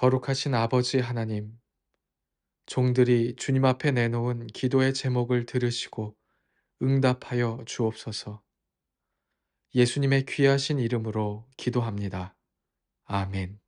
거룩하신 아버지 하나님, 종들이 주님 앞에 내놓은 기도의 제목을 들으시고 응답하여 주옵소서. 예수님의 귀하신 이름으로 기도합니다. 아멘.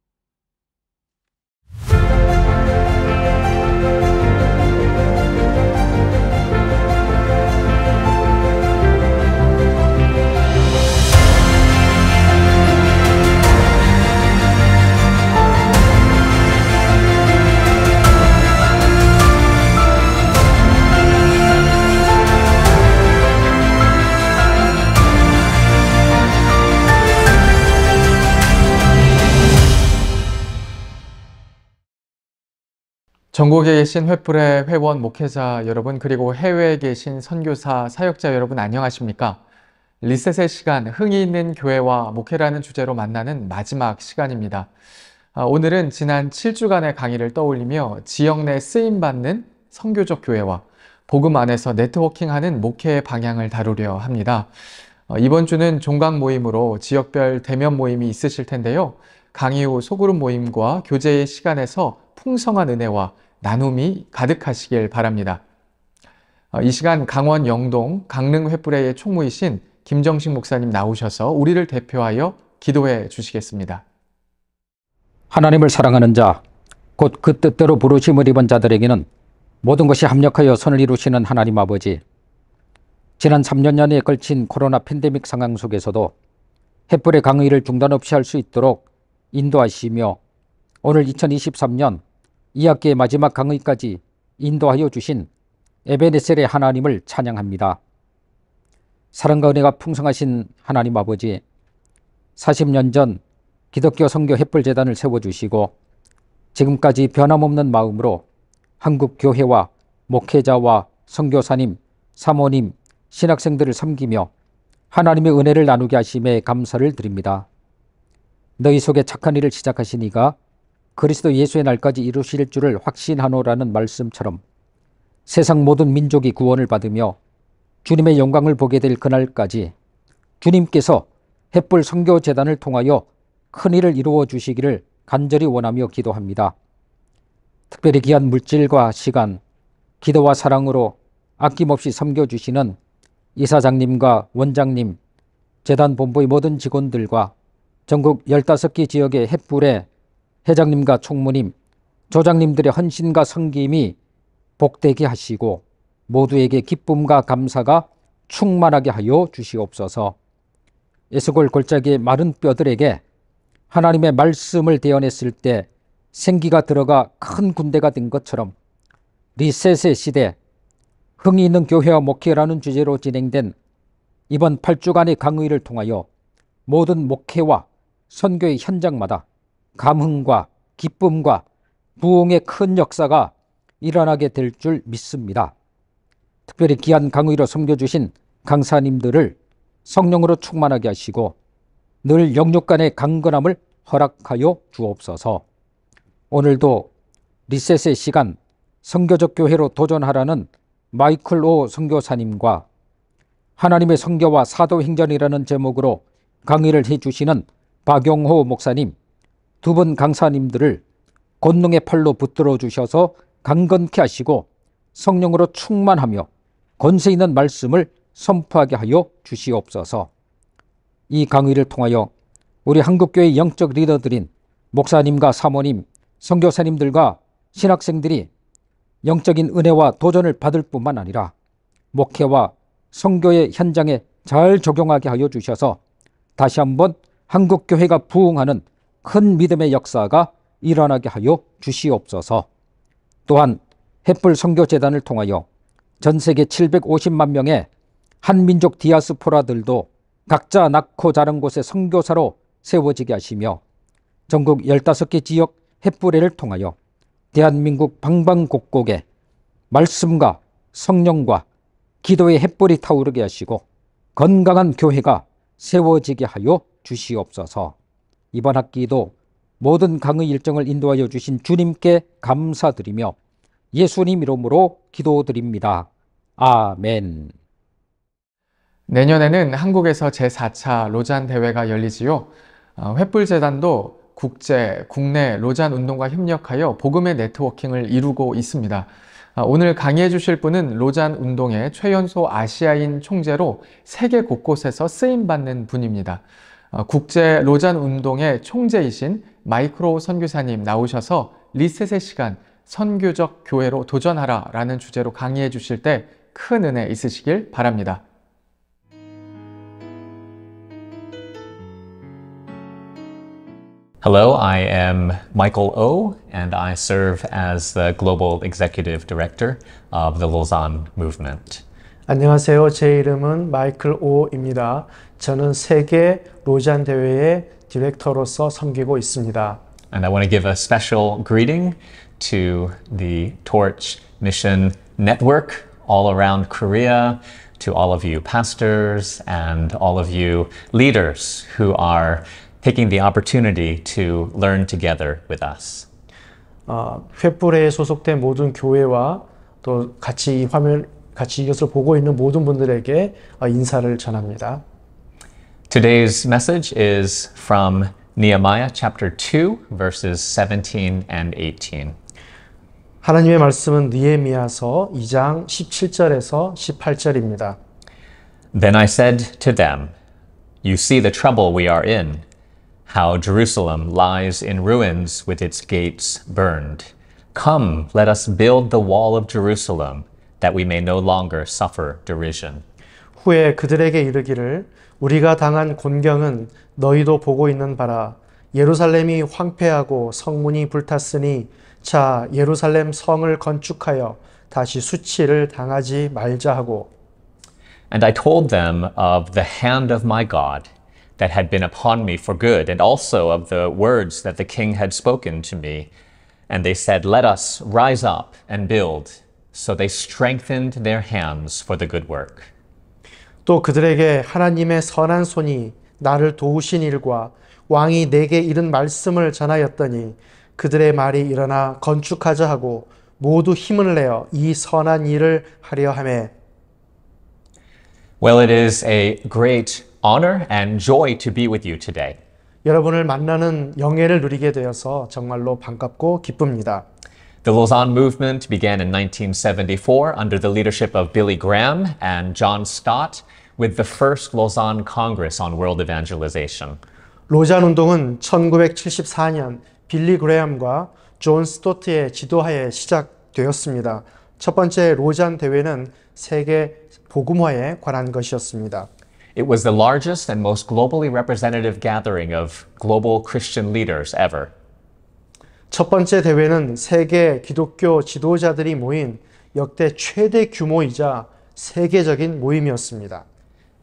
전국에 계신 횃불의 회원 목회자 여러분, 그리고 해외에 계신 선교사, 사역자 여러분 안녕하십니까? 리셋의 시간, 흥이 있는 교회와 목회라는 주제로 만나는 마지막 시간입니다. 오늘은 지난 7주간의 강의를 떠올리며 지역 내 쓰임받는 선교적 교회와 복음 안에서 네트워킹하는 목회의 방향을 다루려 합니다. 이번 주는 종강 모임으로 지역별 대면 모임이 있으실 텐데요. 강의 후 소그룹 모임과 교제의 시간에서 풍성한 은혜와 나눔이 가득하시길 바랍니다. 이 시간 강원 영동 강릉 횃불회의 총무이신 김정식 목사님 나오셔서 우리를 대표하여 기도해 주시겠습니다. 하나님을 사랑하는 자, 곧 그 뜻대로 부르심을 입은 자들에게는 모든 것이 합력하여 선을 이루시는 하나님 아버지, 지난 3년여에 걸친 코로나 팬데믹 상황 속에서도 횃불의 강의를 중단 없이 할 수 있도록 인도하시며 오늘 2023년 2학기의 마지막 강의까지 인도하여 주신 에베네셀의 하나님을 찬양합니다. 사랑과 은혜가 풍성하신 하나님 아버지, 40년 전 기독교 선교 횃불재단을 세워주시고 지금까지 변함없는 마음으로 한국 교회와 목회자와 선교사님, 사모님, 신학생들을 섬기며 하나님의 은혜를 나누게 하심에 감사를 드립니다. 너희 속에 착한 일을 시작하신 이가 그리스도 예수의 날까지 이루실 줄을 확신하노라는 말씀처럼 세상 모든 민족이 구원을 받으며 주님의 영광을 보게 될 그날까지 주님께서 횃불 선교재단을 통하여 큰 일을 이루어 주시기를 간절히 원하며 기도합니다. 특별히 귀한 물질과 시간, 기도와 사랑으로 아낌없이 섬겨주시는 이사장님과 원장님, 재단 본부의 모든 직원들과 전국 15개 지역의 횃불의 회장님과 총무님, 조장님들의 헌신과 섬김이 복되게 하시고 모두에게 기쁨과 감사가 충만하게 하여 주시옵소서. 에스골 골짜기의 마른 뼈들에게 하나님의 말씀을 대언했을 때 생기가 들어가 큰 군대가 된 것처럼 리셋의 시대, 흥이 있는 교회와 목회라는 주제로 진행된 이번 8주간의 강의를 통하여 모든 목회와 선교의 현장마다 감흥과 기쁨과 부흥의 큰 역사가 일어나게 될 줄 믿습니다. 특별히 귀한 강의로 섬겨주신 강사님들을 성령으로 충만하게 하시고 늘 영육 간의 강건함을 허락하여 주옵소서. 오늘도 리셋의 시간, 선교적 교회로 도전하라는 마이클 오 선교사님과 하나님의 선교와 사도행전이라는 제목으로 강의를 해주시는 박용호 목사님, 두 분 강사님들을 권능의 팔로 붙들어 주셔서 강건케 하시고 성령으로 충만하며 권세 있는 말씀을 선포하게 하여 주시옵소서. 이 강의를 통하여 우리 한국교회 영적 리더들인 목사님과 사모님, 선교사님들과 신학생들이 영적인 은혜와 도전을 받을 뿐만 아니라 목회와 선교의 현장에 잘 적용하게 하여 주셔서 다시 한번 한국교회가 부흥하는 큰 믿음의 역사가 일어나게 하여 주시옵소서. 또한 횃불 선교재단을 통하여 전 세계 750만 명의 한민족 디아스포라들도 각자 낳고 자란 곳에 선교사로 세워지게 하시며 전국 15개 지역 횃불회를 통하여 대한민국 방방곡곡에 말씀과 성령과 기도의 횃불이 타오르게 하시고 건강한 교회가 세워지게 하여 주시옵소서. 이번 학기도 모든 강의 일정을 인도하여 주신 주님께 감사드리며 예수님 이름으로 기도드립니다. 아멘. 내년에는 한국에서 제4차 로잔 대회가 열리지요. 횃불재단도 국제, 국내 로잔 운동과 협력하여 복음의 네트워킹을 이루고 있습니다. 오늘 강의해 주실 분은 로잔 운동의 최연소 아시아인 총재로 세계 곳곳에서 쓰임받는 분입니다. 국제 로잔 운동의 총재이신 마이크로 선교사님 나오셔서 리셋의 시간, 선교적 교회로 도전하라 라는 주제로 강의해 주실 때 큰 은혜 있으시길 바랍니다. Hello, I am Michael Oh, and I serve as the Global Executive Director of the Lausanne Movement. 안녕하세요. 제 이름은 마이클 오입니다. 저는 세계 로잔 대회의 디렉터로서 섬기고 있습니다. And I want to give a special greeting to the Torch Mission Network all around Korea, to all of you pastors and all of you leaders who are taking the opportunity to learn together with us. 횃불에 소속된 모든 교회와 또 같이 이것을 보고 있는 모든 분들에게 인사를 전합니다. Today's message is from Nehemiah chapter 2, verses 17 and 18. 하나님의 말씀은 느헤미야서 2장 17절에서 18절입니다. Then I said to them, You see the trouble we are in, how Jerusalem lies in ruins with its gates burned. Come, let us build the wall of Jerusalem, that we may no longer suffer derision. 후에 그들에게 이르기를 우리가 당한 곤경은 너희도 보고 있는 바라. 예루살렘이 황폐하고 성문이 불탔으니 자 예루살렘 성을 건축하여 다시 수치를 당하지 말자 하고. And I told them of the hand of my God that had been upon me for good, and also of the words that the king had spoken to me. And they said, Let us rise up and build. So they strengthened their hands for the good work. 또 그들에게 하나님의 선한 손이 나를 도우신 일과 왕이 내게 이른 말씀을 전하였더니 그들의 말이 일어나 건축하자 하고 모두 힘을 내어 이 선한 일을 하려 하매. Well, it is a great honor and joy to be with you today. 여러분을 만나는 영예를 누리게 되어서 정말로 반갑고 기쁩니다. The Lausanne movement began in 1974 under the leadership of Billy Graham and John Stott with the first Lausanne Congress on World Evangelization. 로잔 운동은 1974년 빌리 그레함과 존 스토트의 지도하에 시작되었습니다. 첫 번째 로잔 대회는 세계 복음화에 관한 것이었습니다. It was the largest and most globally representative gathering of global Christian leaders ever. 첫 번째 대회는 세계 기독교 지도자들이 모인 역대 최대 규모이자 세계적인 모임이었습니다.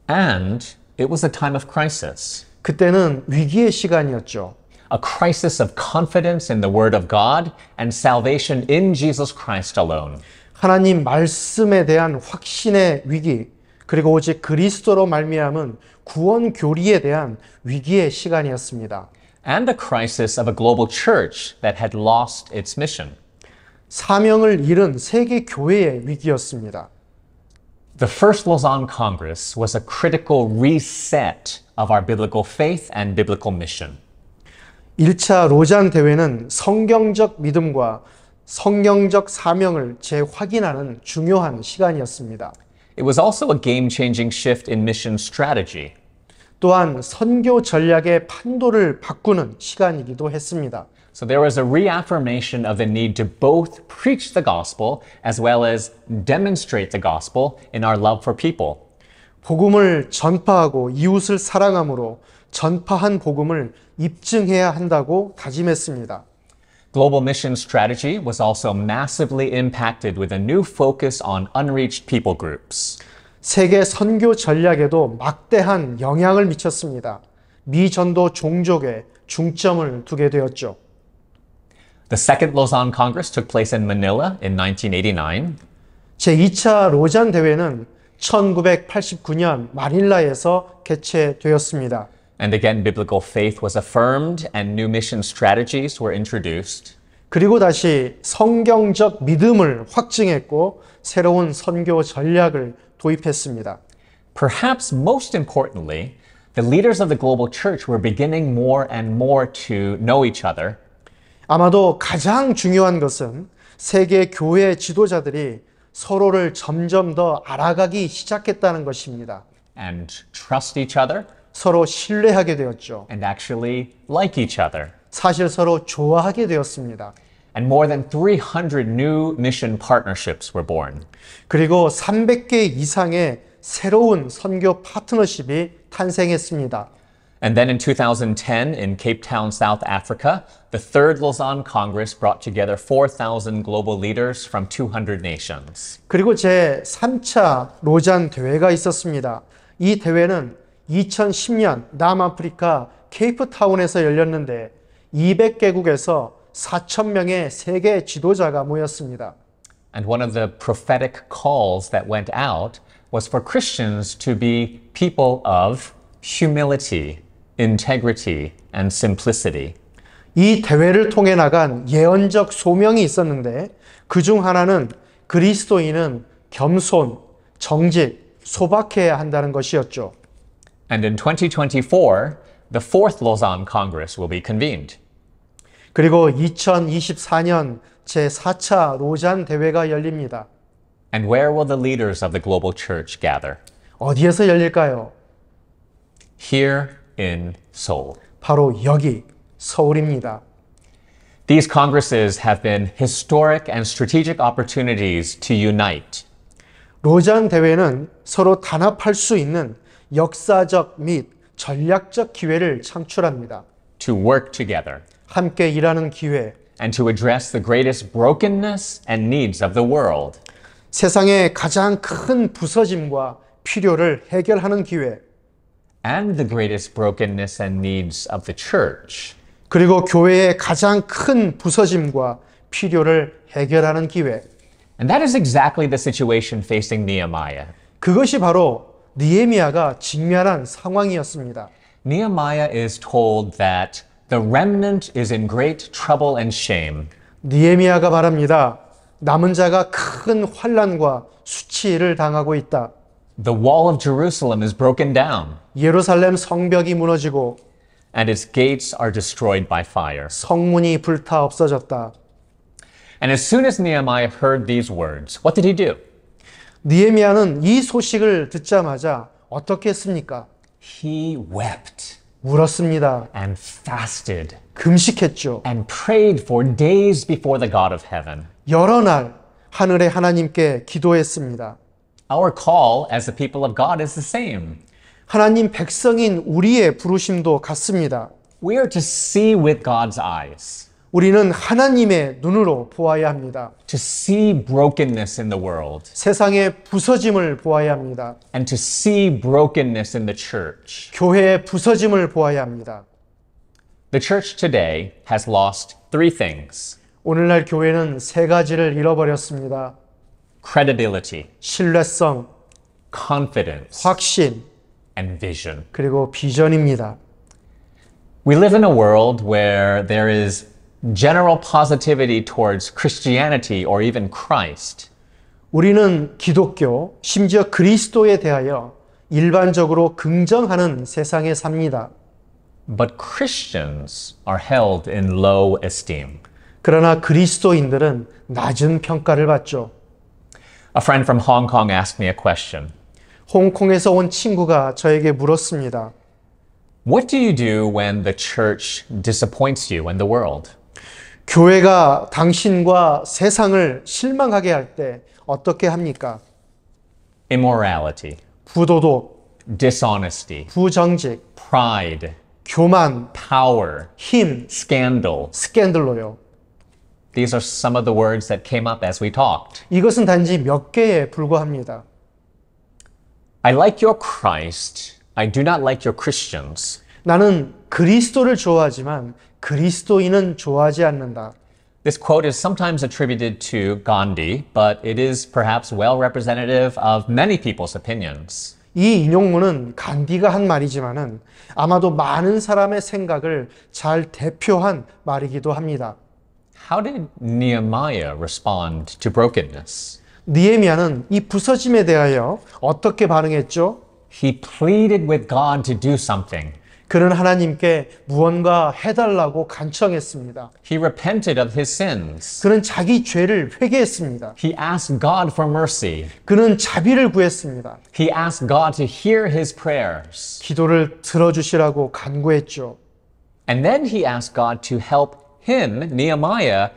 And it was a time of crisis. 그때는 위기의 시간이었죠. A crisis of confidence in the Word of God and salvation in Jesus Christ alone. 하나님 말씀에 대한 확신의 위기, 그리고 오직 그리스도로 말미암은 구원 교리에 대한 위기의 시간이었습니다. And a crisis of a global church that had lost its mission. 사명을 잃은 세계 교회의 위기였습니다. The first Lausanne Congress was a critical reset of our biblical faith and biblical mission. 1차 로잔 대회는 성경적 믿음과 성경적 사명을 재확인하는 중요한 시간이었습니다. It was also a game-changing shift in mission strategy. 또한 선교 전략의 판도를 바꾸는 시간이기도 했습니다. So there was a reaffirmation of the need to both preach the gospel as well as demonstrate the gospel in our love for people. 복음을 전파하고 이웃을 사랑함으로 전파한 복음을 입증해야 한다고 다짐했습니다. Global mission strategy was also massively impacted with a new focus on unreached people groups. 세계 선교 전략에도 막대한 영향을 미쳤습니다. 미전도 종족에 중점을 두게 되었죠. The second Lausanne Congress took place in Manila in 1989. 제2차 로잔 대회는 1989년 마닐라에서 개최되었습니다. And again, biblical faith was affirmed and new mission strategies were introduced. 그리고 다시 성경적 믿음을 확증했고 새로운 선교 전략을 도입했습니다. Perhaps most importantly, the leaders of the global church were beginning more and more to know each other. 아마도 가장 중요한 것은 세계 교회 지도자들이 서로를 점점 더 알아가기 시작했다는 것입니다. And trust each other 서로 신뢰하게 되었죠. and actually like each other. 사실 서로 좋아하게 되었습니다. And more than 300 new mission partnerships were born. 그리고 300개 이상의 새로운 선교 파트너십이 탄생했습니다. And then in 2010 in Cape Town, South Africa, the Third Lausanne Congress brought together 4,000 global leaders from 200 nations. 그리고 제 3차 로잔 대회가 있었습니다. 이 대회는 2010년 남아프리카 케이프타운에서 열렸는데 200개국에서 4,000명의 세계 지도자가 모였습니다. And one of the prophetic calls that went out was for Christians to be people of humility, integrity, and simplicity. 이 대회를 통해 나간 예언적 소명이 있었는데 그중 하나는 그리스도인은 겸손, 정직, 소박해야 한다는 것이었죠. And in 2024, the Fourth Lausanne Congress will be convened. 그리고 2024년 제4차 로잔 대회가 열립니다. And where will the leaders of the global church gather? 어디에서 열릴까요? Here in Seoul. 바로 여기 서울입니다. These congresses have been historic and strategic opportunities to unite. 로잔 대회는 서로 단합할 수 있는 역사적 및 전략적 기회를 창출합니다. To work together 함께 일하는 기회, and to address the greatest brokenness and needs of the world. 세상의 가장 큰 부서짐과 필요를 해결하는 기회, And the greatest brokenness and needs of the church. 그리고 교회의 가장 큰 부서짐과 필요를 해결하는 기회. And that is exactly the situation facing Nehemiah. 그것이 바로 느헤미야가 직면한 상황이었습니다. Nehemiah is told that the remnant is in great trouble and shame. 느헤미야가 말합니다. 남은 자가 큰 환난과 수치를 당하고 있다. The wall of Jerusalem is broken down, 예루살렘 성벽이 무너지고 and its gates are destroyed by fire. 성문이 불타 없어졌다. And as soon as Nehemiah heard these words, what did he do? 느헤미야는 이 소식을 듣자마자 어떻게 했습니까? He wept 울었습니다. and fasted 금식했죠. and prayed for days before the God of heaven. 여러 날 하늘의 하나님께 기도했습니다. Our call as the people of God is the same. 하나님 백성인 우리의 부르심도 같습니다. We are to see with God's eyes, 우리는 하나님의 눈으로 보아야 합니다. to see brokenness in the world, 세상의 부서짐을 보아야 합니다. and to see brokenness in the church. 교회의 부서짐을 보아야 합니다. The church today has lost three things: 오늘날 교회는 세 가지를 잃어버렸습니다. credibility, 신뢰성, confidence, 확신, and vision. 그리고 비전입니다. We live in a world where there is general positivity towards Christianity or even Christ. 우리는 기독교, 심지어 그리스도에 대하여 일반적으로 긍정하는 세상에 삽니다. But Christians are held in low esteem. 그러나 그리스도인들은 낮은 평가를 받죠. A friend from Hong Kong asked me a question. 홍콩에서 온 친구가 저에게 물었습니다. What do you do when the church disappoints you and the world? 교회가 당신과 세상을 실망하게 할 때 어떻게 합니까? Immorality, 부도덕, dishonesty, 부정직, pride, 교만, power, 힘, scandal. 스캔들로요. These are some of the words that came up as we talked. 이것은 단지 몇 개에 불과합니다. I like your Christ. I do not like your Christians. 나는 그리스도를 좋아하지만 그리스도인은 좋아하지 않는다. This quote is sometimes attributed to Gandhi, but it is perhaps well representative of many people's opinions. 이 인용문은 간디가 한 말이지만은 아마도 많은 사람의 생각을 잘 대표한 말이기도 합니다. How did Nehemiah respond to brokenness? 느헤미야는 이 부서짐에 대하여 어떻게 반응했죠? he pleaded with God to do something. 그는 하나님께 무언가 해달라고 간청했습니다. He repented of his sins. 그는 자기 죄를 회개했습니다. He asked God for mercy. 그는 자비를 구했습니다. He asked God to hear his prayers. 기도를 들어주시라고 간구했죠. And then he asked God to help him, Nehemiah,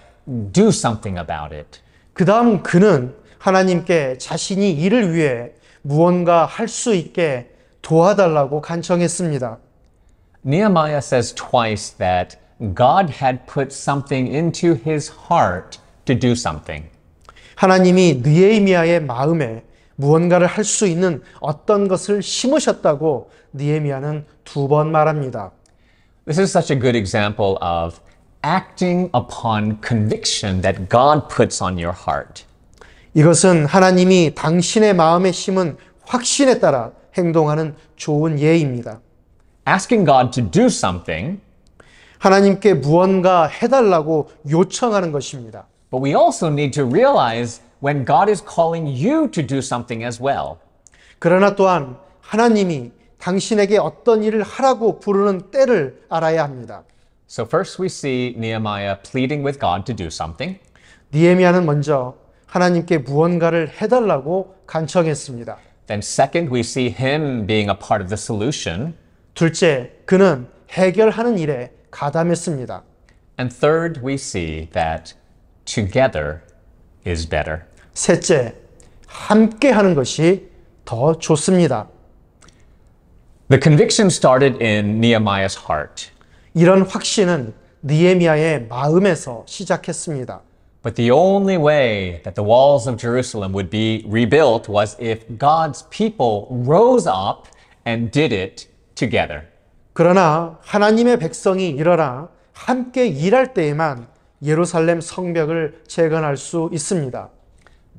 do something about it. 그 다음 그는 하나님께 자신이 이를 위해 무언가 할 수 있게 도와달라고 간청했습니다. Nehemiah says twice that God had put something into his heart to do something. 하나님이 느헤미야의 마음에 무언가를 할 수 있는 어떤 것을 심으셨다고 느헤미야는 2번 말합니다. This is such a good example of acting upon conviction that God puts on your heart. 이것은 하나님이 당신의 마음에 심은 확신에 따라 행동하는 좋은 예입니다. Asking God to do something, 하나님께 무언가 해달라고 요청하는 것입니다. but we also need to realize when God is calling you to do something as well. 그러나 또한 하나님이 당신에게 어떤 일을 하라고 부르는 때를 알아야 합니다. So first we see Nehemiah pleading with God to do something. 느헤미야는 먼저 하나님께 무언가를 해달라고 간청했습니다. Then second we see him being a part of the solution. 둘째, 그는 해결하는 일에 가담했습니다. And third we see that together is better. 셋째, 함께 하는 것이 더 좋습니다. The conviction started in Nehemiah's heart. 이런 확신은 느헤미야의 마음에서 시작했습니다. But the only way that the walls of Jerusalem would be rebuilt was if God's people rose up and did it together. 그러나 하나님의 백성이 일어나 함께 일할 때에만 예루살렘 성벽을 재건할 수 있습니다.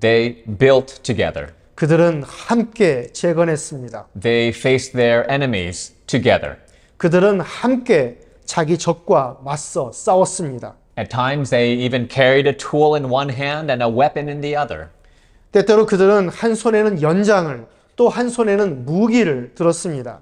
They built together. 그들은 함께 재건했습니다. They faced their enemies together. 그들은 함께 자기 적과 맞서 싸웠습니다. At times they even carried a tool in one hand and a weapon in the other. 때때로 그들은 한 손에는 연장을 또 한 손에는 무기를 들었습니다.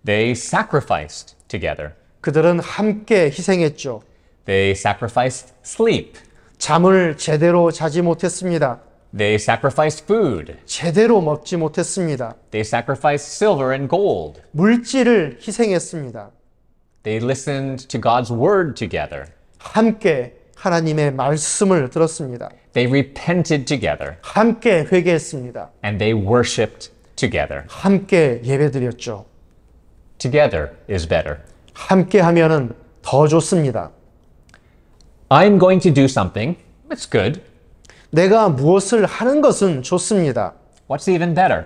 They sacrificed together. 그들은 함께 희생했죠. They sacrificed sleep. 잠을 제대로 자지 못했습니다. They sacrificed food. 제대로 먹지 못했습니다. They sacrificed silver and gold. 물질을 희생했습니다. They listened to God's word together. 함께 하나님의 말씀을 들었습니다. They repented together. 함께 회개했습니다. And they worshiped together. 함께 예배드렸죠. Together is better. 함께 하면은 더 좋습니다. I'm going to do something. It's good. 내가 무엇을 하는 것은 좋습니다. What's even better?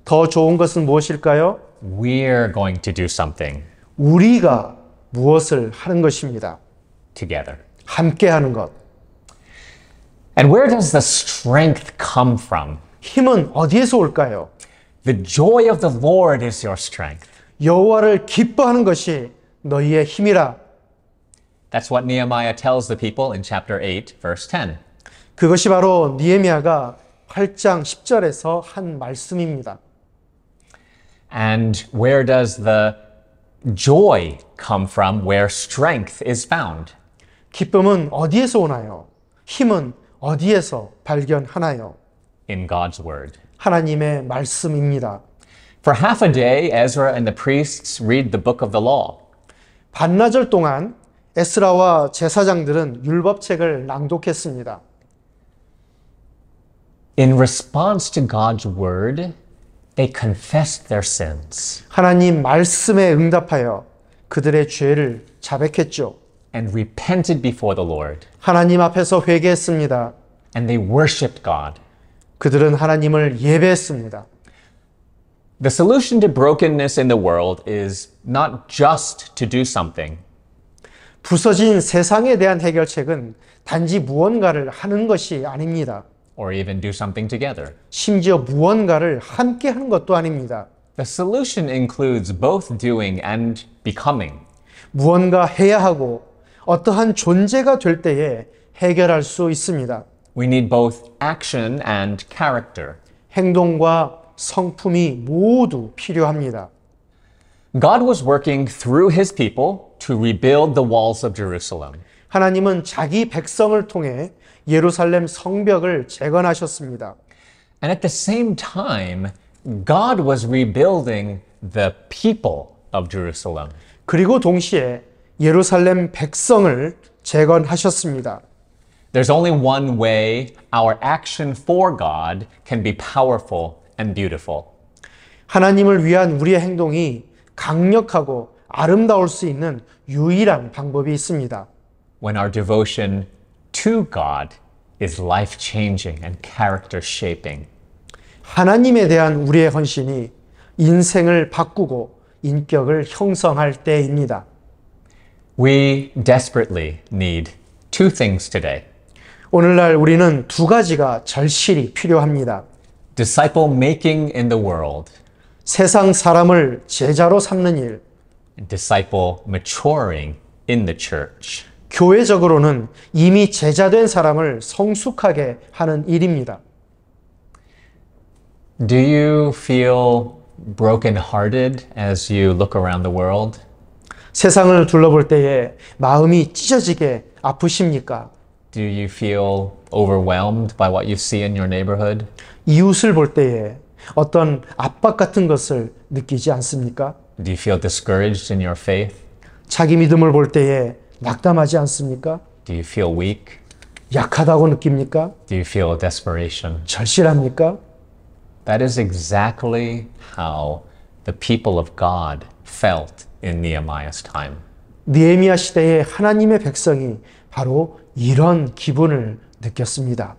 더 좋은 것은 무엇일까요? We're going to do something 우리가 무엇을 하는 것입니다. together. 함께 하는 것. And where does the strength come from? 힘은 어디에서 올까요? The joy of the Lord is your strength. 여호와를 기뻐하는 것이 너희의 힘이라. That's what Nehemiah tells the people in chapter 8, verse 10. 그것이 바로 느헤미야가 8장 10절에서 한 말씀입니다. And where does the joy come from where strength is found? 기쁨은 어디에서 오나요? 힘은 어디에서 발견하나요? In God's word. 하나님의 말씀입니다. For half a day, Ezra and the priests read the book of the law. 반나절 동안 에스라와 제사장들은 율법책을 낭독했습니다. In response to God's word, they confessed their sins 하나님 말씀에 응답하여 그들의 죄를 자백했죠. and repented before the Lord. 하나님 앞에서 회개했습니다. And they worshiped God. 그들은 하나님을 예배했습니다. The solution to brokenness in the world is not just to do something. 부서진 세상에 대한 해결책은 단지 무언가를 하는 것이 아닙니다. Or even do something together. 심지어 무언가를 함께 하는 것도 아닙니다. The solution includes both doing and becoming. 무언가 해야 하고 어떠한 존재가 될 때에 해결할 수 있습니다. We need both action and character. 행동과 성품이 모두 필요합니다. God was working through his people to rebuild the walls of Jerusalem. 하나님은 자기 백성을 통해 예루살렘 성벽을 재건하셨습니다. And at the same time, God was rebuilding the people of Jerusalem. 그리고 동시에 예루살렘 백성을 재건하셨습니다. There's only one way our action for God can be powerful and beautiful. 하나님을 위한 우리의 행동이 강력하고 아름다울 수 있는 유일한 방법이 있습니다. When our devotion to God is life-changing and character-shaping. 하나님에 대한 우리의 헌신이 인생을 바꾸고 인격을 형성할 때입니다. We desperately need two things today. 오늘날 우리는 두 가지가 절실히 필요합니다. Disciple making in the world 세상 사람을 제자로 삼는 일, and disciple maturing in the church. 교회적으로는 이미 제자된 사람을 성숙하게 하는 일입니다. Do you feel broken-hearted as you look around the world? 세상을 둘러볼 때에 마음이 찢어지게 아프십니까? Do you feel overwhelmed by what you see in your neighborhood? 이웃을 볼 때에 어떤 압박 같은 것을 느끼지 않습니까? Do you feel discouraged in your faith? 자기 믿음을 볼 때에 낙담하지 않습니까? Do you feel weak? 약하다고 느낍니까? Do you feel desperation? 절실합니까? That is exactly how the people of God felt in Nehemiah's time. 느헤미야 시대의 하나님의 백성이 바로 이런 기분을 느꼈습니다.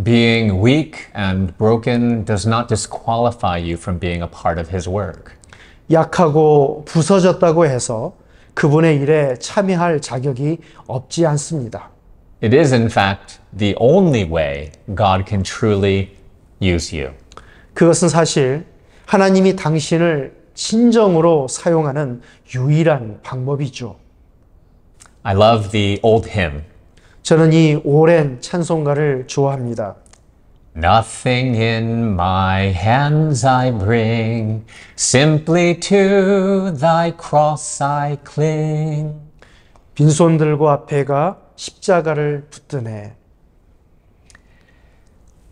Being weak and broken does not disqualify you from being a part of his work. 약하고 부서졌다고 해서 그분의 일에 참여할 자격이 없지 않습니다. It is, in fact, the only way God can truly use you. 그것은 사실 하나님이 당신을 진정으로 사용하는 유일한 방법이죠. I love the old hymn. 저는 이 오랜 찬송가를 좋아합니다. Nothing in my hands I bring, simply to thy cross I cling. 빈손 들고 앞에 가 십자가를 붙드네.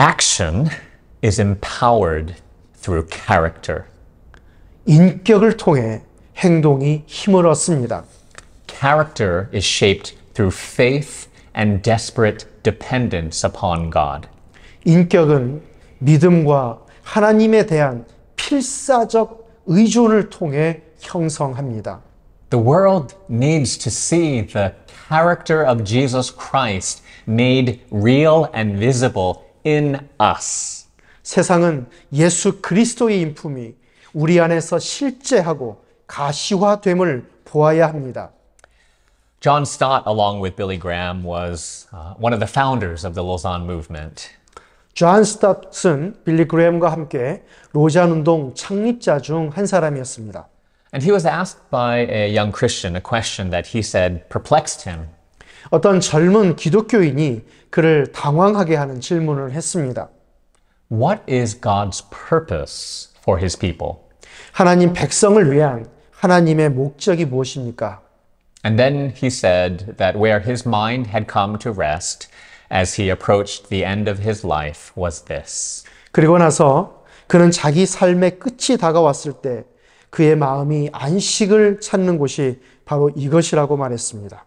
Action is empowered through character. 인격을 통해 행동이 힘을 얻습니다. Character is shaped through faith and desperate dependence upon God. 인격은 믿음과 하나님에 대한 필사적 의존을 통해 형성합니다. The world needs to see the character of Jesus Christ made real and visible in us. 세상은 예수 그리스도의 인품이 우리 안에서 실제하고 가시화됨을 보아야 합니다. John Stott, along with Billy Graham, was one of the founders of the Lausanne movement. 존 스타트는 빌리 그레엄과 함께 로잔 운동 창립자 중 한 사람이었습니다. And he was asked by a young Christian a question that he said perplexed him. 어떤 젊은 기독교인이 그를 당황하게 하는 질문을 했습니다. What is God's purpose for his people? 하나님 백성을 위한 하나님의 목적이 무엇입니까? And then he said that where his mind had come to rest as he approached the end of his life was this. 그리고 나서 그는 자기 삶의 끝이 다가왔을 때 그의 마음이 안식을 찾는 곳이 바로 이것이라고 말했습니다.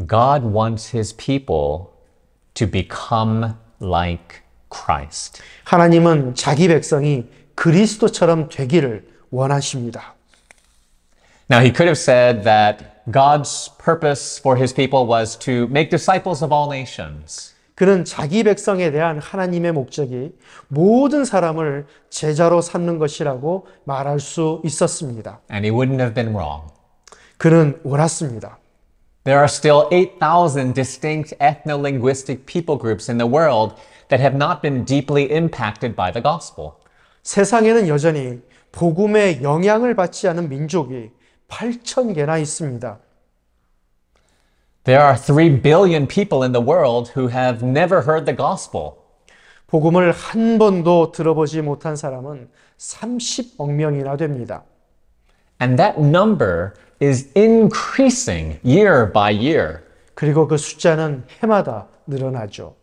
God wants his people to become like Christ. 하나님은 자기 백성이 그리스도처럼 되기를 원하십니다. Now he could have said that God's purpose for his people was to make disciples of all nations. 그는 자기 백성에 대한 하나님의 목적이 모든 사람을 제자로 삼는 것이라고 말할 수 있었습니다. And he wouldn't have been wrong. 그는 옳았습니다. There are still 8,000 distinct ethno-linguistic people groups in the world that have not been deeply impacted by the gospel. 세상에는 여전히 복음의 영향을 받지 않은 민족이 8,000개나 있습니다. There are 3 billion people in the world who have never heard the gospel. 복음을 한 번도 들어보지 못한 사람은 30억 명이나 됩니다. And that number is increasing year by year. 그리고 그 숫자는 해마다 늘어나죠.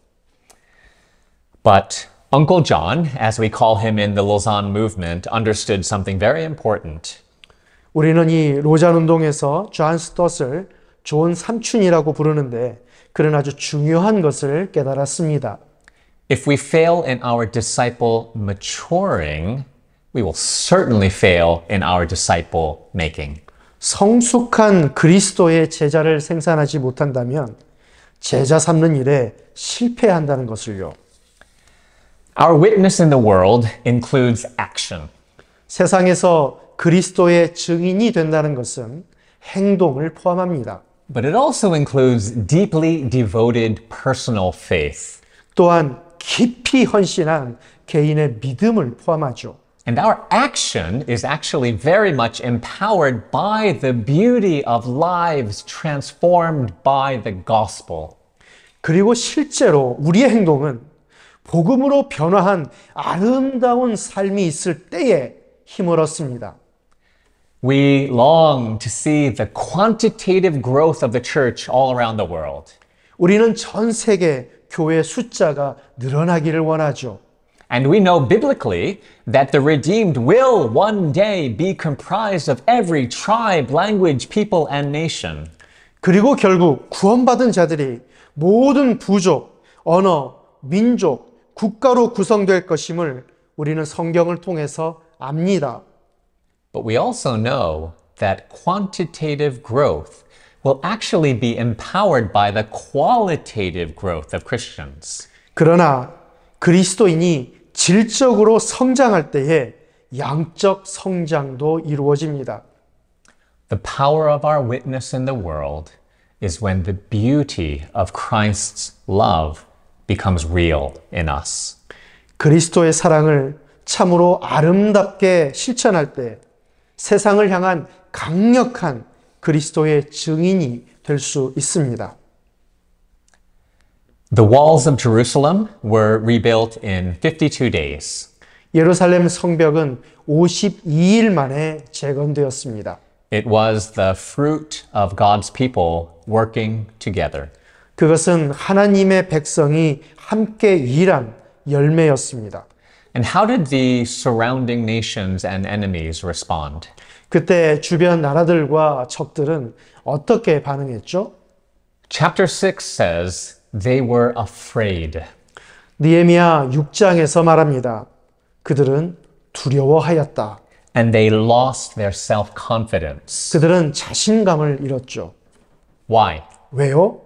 But Uncle John, as we call him in the Lausanne movement, understood something very important. 우리는 이 로잔 운동에서 존 스토스를 좋은 삼촌이라고 부르는데 그는 아주 중요한 것을 깨달았습니다. If we fail in our disciple maturing, we will certainly fail in our disciple making. 성숙한 그리스도의 제자를 생산하지 못한다면 제자 삼는 일에 실패한다는 것을요. Our witness in the world includes action. 세상에서 그리스도의 증인이 된다는 것은 행동을 포함합니다. But it also includes deeply devoted personal faith. 또한 깊이 헌신한 개인의 믿음을 포함하죠. And our action is actually very much empowered by the beauty of lives transformed by the gospel. 그리고 실제로 우리의 행동은 복음으로 변화한 아름다운 삶이 있을 때에 힘을 얻습니다. We long to see the quantitative growth of the church all around the world. 우리는 전 세계 교회 숫자가 늘어나기를 원하죠. And we know biblically that the redeemed will one day be comprised of every tribe, language, people, and nation. 그리고 결국 구원받은 자들이 모든 부족, 언어, 민족, 국가로 구성될 것임을 우리는 성경을 통해서 압니다. But we also know that quantitative growth will actually be empowered by the qualitative growth of Christians. 그러나 그리스도인이 질적으로 성장할 때에 양적 성장도 이루어집니다. The power of our witness in the world is when the beauty of Christ's love becomes real in us. 그리스도의 사랑을 참으로 아름답게 실천할 때 세상을 향한 강력한 그리스도의 증인이 될 수 있습니다. The walls of Jerusalem were rebuilt in 52 days. 예루살렘 성벽은 52일 만에 재건되었습니다. It was the fruit of God's people working together. 그것은 하나님의 백성이 함께 일한 열매였습니다. And how did the surrounding nations and enemies respond? 그때 주변 나라들과 적들은 어떻게 반응했죠? Chapter 6 says they were afraid. 느헤미야 6장에서 말합니다. 그들은 두려워하였다. And they lost their self-confidence. 그들은 자신감을 잃었죠. Why? 왜요?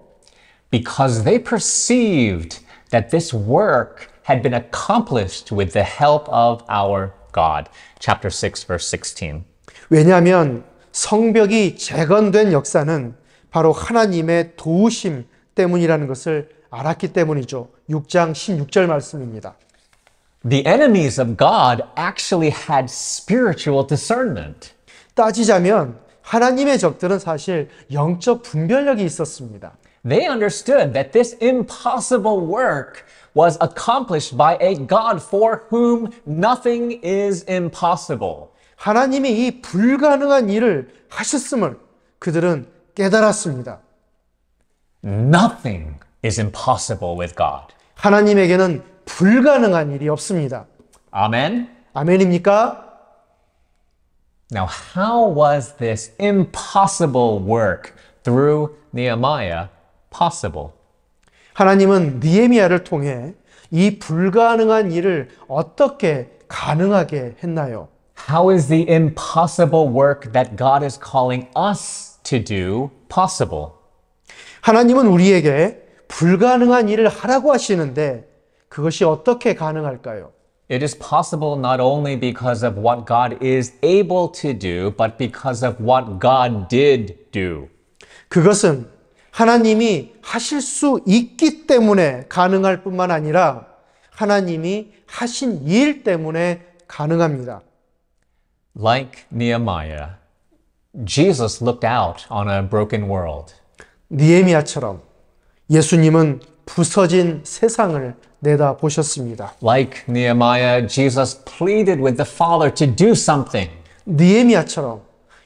Because they perceived that this work had been accomplished with the help of our God. Chapter 6, verse 16. 왜냐하면 성벽이 재건된 역사는 바로 하나님의 도우심 때문이라는 것을 알았기 때문이죠. 6장 16절 말씀입니다. The enemies of God actually had spiritual discernment. 따지자면 하나님의 적들은 사실 영적 분별력이 있었습니다. They understood that this impossible work was accomplished by a God for whom nothing is impossible. 하나님이 이 불가능한 일을 하셨음을 그들은 깨달았습니다. Nothing is impossible with God. 하나님에게는 불가능한 일이 없습니다. Amen? 아멘입니까? Now, how was this impossible work through Nehemiah possible? 하나님은 느헤미야를 통해 이 불가능한 일을 어떻게 가능하게 했나요? How is the impossible work that God is calling us to do possible? 하나님은 우리에게 불가능한 일을 하라고 하시는데 그것이 어떻게 가능할까요? It is possible not only because of what God is able to do, but because of what God did do. 그것은 하나님이 하실 수 있기 때문에 가능할 뿐만 아니라 하나님이 하신 일 때문에 가능합니다. Like Nehemiah, Jesus looked out on a broken world. 느헤미야처럼 예수님은 부서진 세상을 내다보셨습니다. Like Nehemiah, Jesus pleaded with the Father to do something. 느헤미야처럼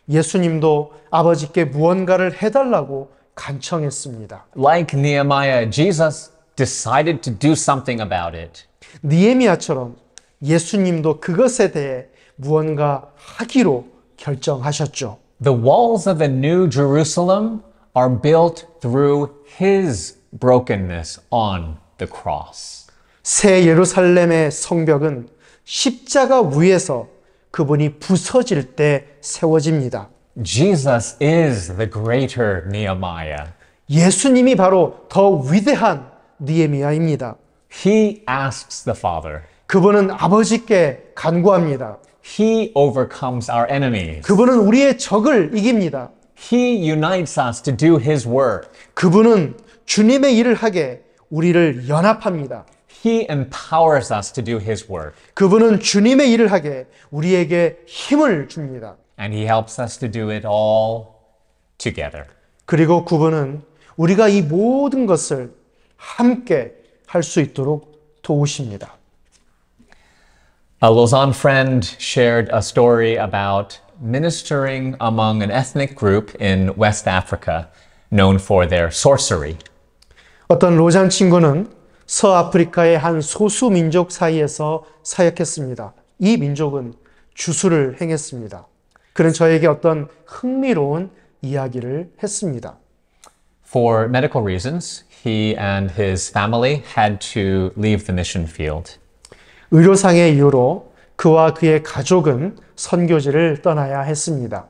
예수님도 아버지께 무언가를 해달라고 간청했습니다. Like Nehemiah, Jesus decided to do something about it. 느헤미야처럼 예수님도 그것에 대해 무언가 하기로 결정하셨죠. The walls of the New Jerusalem are built through his brokenness on the cross. 새 예루살렘의 성벽은 십자가 위에서 그분이 부서질 때 세워집니다. Jesus is the greater Nehemiah. 예수님이 바로 더 위대한 느헤미야입니다. He asks the Father. 그분은 아버지께 간구합니다. He overcomes our enemies. 그분은 우리의 적을 이깁니다. He unites us to do his work. 그분은 주님의 일을 하게 우리를 연합합니다. He empowers us to do his work. 그분은 주님의 일을 하게 우리에게 힘을 줍니다. And he helps us to do it all together. 그리고 그분은 우리가 이 모든 것을 함께 할 수 있도록 도우십니다. A Lausanne friend shared a story about ministering among an ethnic group in West Africa known for their sorcery. 어떤 로잔 친구는 서아프리카의 한 소수 민족 사이에서 사역했습니다. 이 민족은 주술을 행했습니다. 그는 저에게 어떤 흥미로운 이야기를 했습니다. For medical reasons, he and his family had to leave the mission field. 의료상의 이유로 그와 그의 가족은 선교지를 떠나야 했습니다.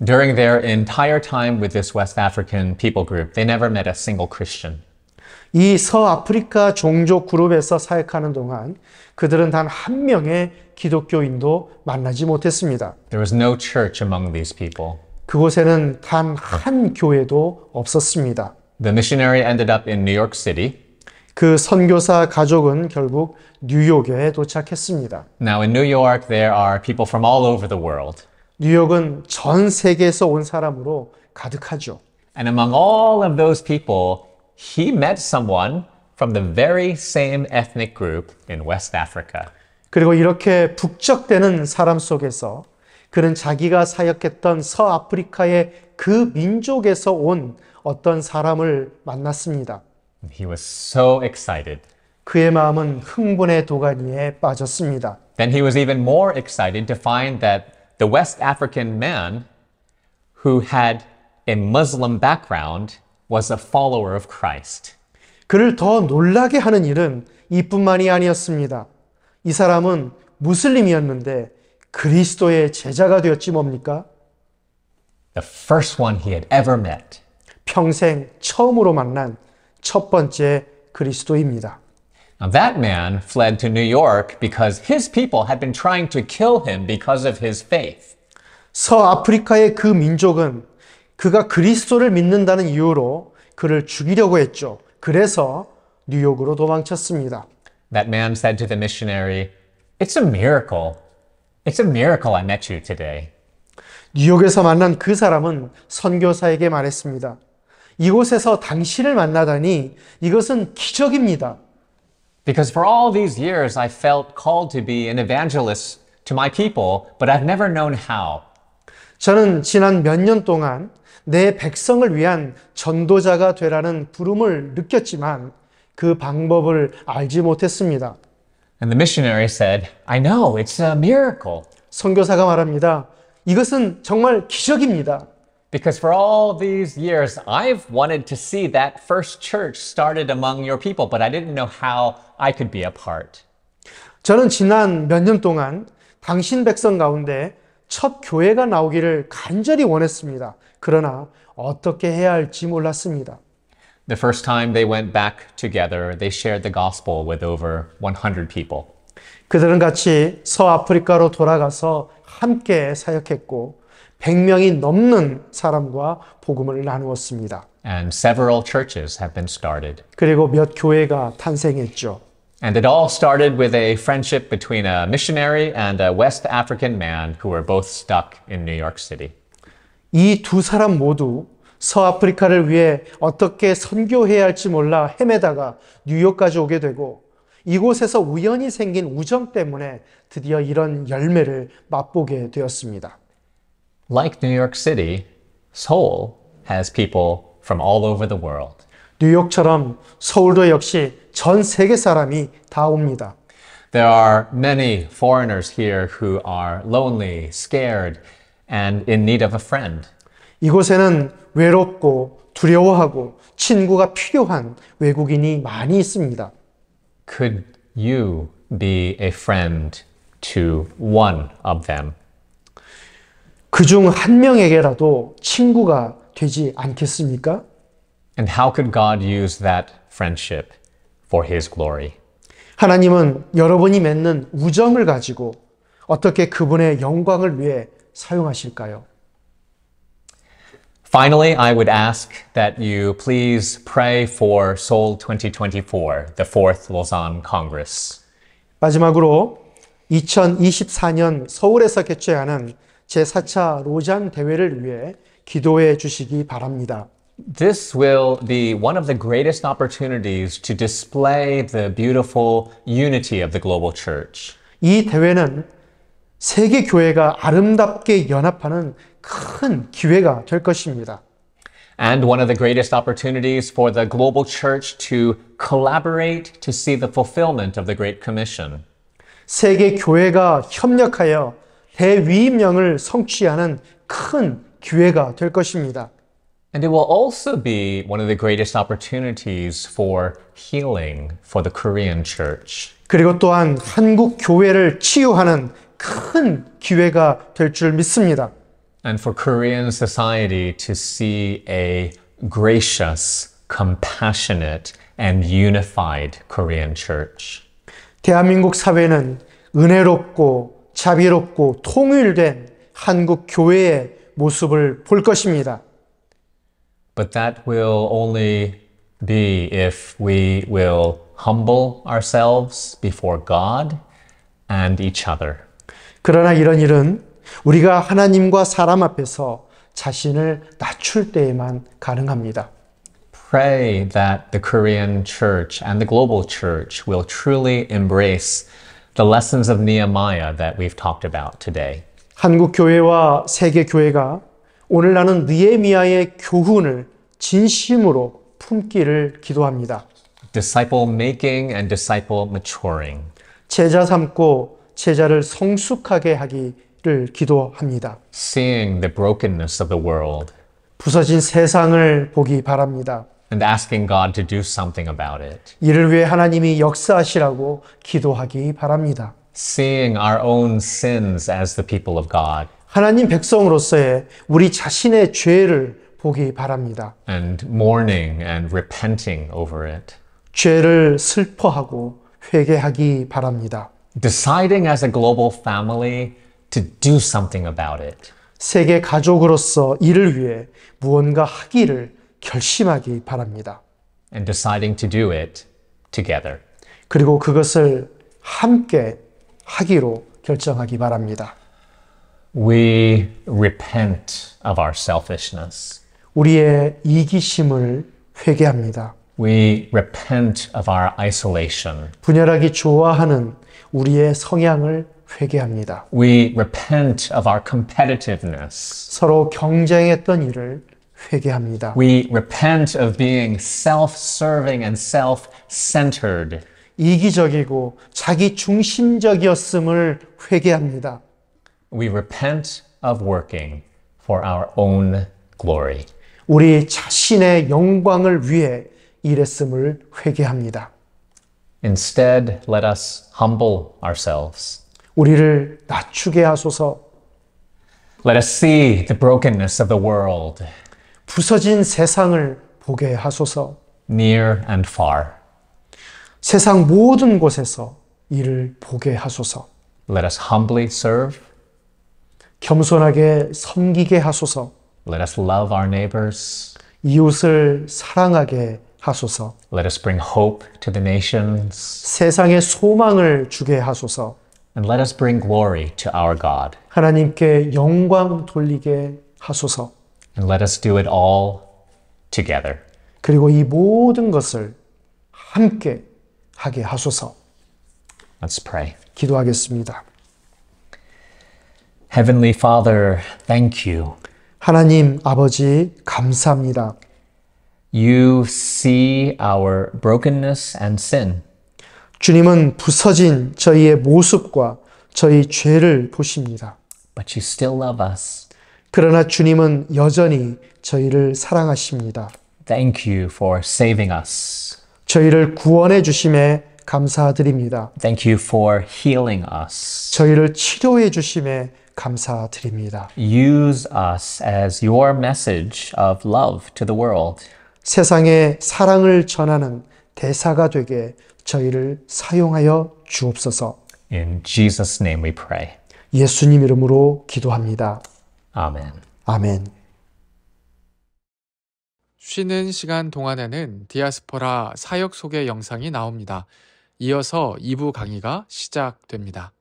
During their entire time with this West African people group, they never met a single Christian. 이 서아프리카 종족 그룹에서 사역하는 동안 그들은 단 한 명의 기독교인도 만나지 못했습니다. There was no church among these people. 그곳에는 단 한 교회도 없었습니다. The missionary ended up in New York City. 그 선교사 가족은 결국 뉴욕에 도착했습니다. Now in New York, there are people from all over the world. 뉴욕은 전 세계에서 온 사람으로 가득하죠. And among all of those people, he met someone from the very same ethnic group in West Africa. 그리고 이렇게 북적대는 사람 속에서 그는 자기가 사역했던 서아프리카의 그 민족에서 온 어떤 사람을 만났습니다. He was so excited. 그의 마음은 흥분의 도가니에 빠졌습니다. Then he was even more excited to find that the West African man who had a Muslim background was a follower of Christ. 그를 더 놀라게 하는 일은 이뿐만이 아니었습니다. 이 사람은 무슬림이었는데 그리스도의 제자가 되었지 뭡니까? The first one he had ever met. 평생 처음으로 만난 첫 번째 그리스도입니다. Now that man fled to New York because his people had been trying to kill him because of his faith. 서아프리카의 그 민족은 그가 그리스도를 믿는다는 이유로 그를 죽이려고 했죠. 그래서 뉴욕으로 도망쳤습니다. That man said to the missionary, "It's a miracle. It's a miracle I met you today." 뉴욕에서 만난 그 사람은 선교사에게 말했습니다. 이곳에서 당신을 만나다니 이것은 기적입니다. Because for all these years I felt called to be an evangelist to my people, but I've never known how. 저는 지난 몇 년 동안 내 백성을 위한 전도자가 되라는 부름을 느꼈지만 그 방법을 알지 못했습니다. And the missionary said, "I know, it's a miracle. 선교사가 말합니다. 이것은 정말 기적입니다. Because for all these years I've wanted to see that first church started among your people, but I didn't know how I could be a part." 저는 지난 몇 년 동안 당신 백성 가운데 첫 교회가 나오기를 간절히 원했습니다. 그러나 어떻게 해야 할지 몰랐습니다. The first time they went back together, they shared the gospel with over 100 people. 그들은 같이 서아프리카로 돌아가서 함께 사역했고 100명이 넘는 사람과 복음을 나누었습니다. And several churches have been started. 그리고 몇 교회가 탄생했죠. And it all started with a friendship between a missionary and a West African man who were both stuck in New York City. 이 두 사람 모두 서아프리카를 위해 어떻게 선교해야 할지 몰라 헤매다가 뉴욕까지 오게 되고 이곳에서 우연히 생긴 우정 때문에 드디어 이런 열매를 맛보게 되었습니다. Like New York City, Seoul has people from all over the world. 뉴욕처럼 서울도 역시 전 세계 사람이 다 옵니다. There are many foreigners here who are lonely, scared, and in need of a friend. 이곳에는 외롭고 두려워하고 친구가 필요한 외국인이 많이 있습니다. Could you be a friend to one of them? 그중 한 명에게라도 친구가 되지 않겠습니까? And how could God use that friendship for His glory? 하나님은 여러분이 맺는 우정을 가지고 어떻게 그분의 영광을 위해 사용하실까요? Finally, I would ask that you please pray for Seoul 2024, the fourth Lausanne Congress. 마지막으로 2024년 서울에서 개최하는 제4차 로잔 대회를 위해 기도해 주시기 바랍니다. This will be one of the greatest opportunities to display the beautiful unity of the global church. 이 대회는 세계 교회가 아름답게 연합하는 큰 기회가 될 것입니다. And one of the greatest opportunities for the global church to collaborate to see the fulfillment of the Great Commission. 세계 교회가 협력하여 대위임령을 성취하는 큰 기회가 될 것입니다. And it will also be one of the greatest opportunities for healing for the Korean church. 그리고 또한 한국 교회를 치유하는 큰 기회가 될 줄 믿습니다. And for Korean society to see a gracious, compassionate, and unified Korean church. 대한민국 사회는 은혜롭고 자비롭고 통일된 한국 교회의 모습을 볼 것입니다. But that will only be if we will humble ourselves before God and each other. 그러나 이런 일은 우리가 하나님과 사람 앞에서 자신을 낮출 때에만 가능합니다. Pray that the Korean church and the global church will truly embrace the lessons of Nehemiah that we've talked about today. 한국 교회와 세계 교회가 오늘 나눈 느헤미야의 교훈을 진심으로 품기를 기도합니다. Disciple making and disciple maturing. 제자 삼고 제자를 성숙하게 하기를 기도합니다. Seeing the brokenness of the world 부서진 세상을 보기 바랍니다. and asking God to do something about it. 이를 위해 하나님이 역사하시라고 기도하기 바랍니다. Seeing our own sins as the people of God 하나님 백성으로서의 우리 자신의 죄를 보기 바랍니다. and mourning and repenting over it. 죄를 슬퍼하고 회개하기 바랍니다. Deciding as a global family to do something about it. 세계 가족으로서 이를 위해 무언가 하기를 결심하기 바랍니다. And deciding to do it together. 그리고 그것을 함께 하기로 결정하기 바랍니다. We repent of our selfishness. 우리의 이기심을 회개합니다. We repent of our isolation. 분열하기 좋아하는 우리의 성향을 회개합니다. We repent of our competitiveness. 서로 경쟁했던 일을 회개합니다. We repent of being self-serving and self-centered. 이기적이고 자기 중심적이었음을 회개합니다. We repent of working for our own glory. 우리 자신의 영광을 위해 일했음을 회개합니다. Instead, let us humble ourselves. 우리를 낮추게 하소서. Let us see the brokenness of the world, 부서진 세상을 보게 하소서. near and far. 세상 모든 곳에서 이를 보게 하소서. Let us humbly serve. 겸손하게 섬기게 하소서. Let us love our neighbors. 이웃을 사랑하게 하소서. Let us bring hope to the nations. 세상에 소망을 주게 하소서. And let us bring glory to our God. 하나님께 영광 돌리게 하소서. And let us do it all together. 그리고 이 모든 것을 함께 하게 하소서. Let's pray. 기도하겠습니다. Heavenly Father, thank you. 하나님 아버지 감사합니다. You see our brokenness and sin. 주님은 부서진 저희의 모습과 저희 죄를 보십니다. But you still love us. 그러나 주님은 여전히 저희를 사랑하십니다. Thank you for saving us. 저희를 구원해 주심에 감사드립니다. Thank you for healing us. 저희를 치료해 주심에 감사드립니다. Use us as your message of love to the world. 세상에 사랑을 전하는 대사가 되게 저희를 사용하여 주옵소서. In Jesus' name we pray. 예수님 이름으로 기도합니다. Amen. 아멘. 쉬는 시간 동안에는 디아스포라 사역 소개 영상이 나옵니다. 이어서 2부 강의가 시작됩니다.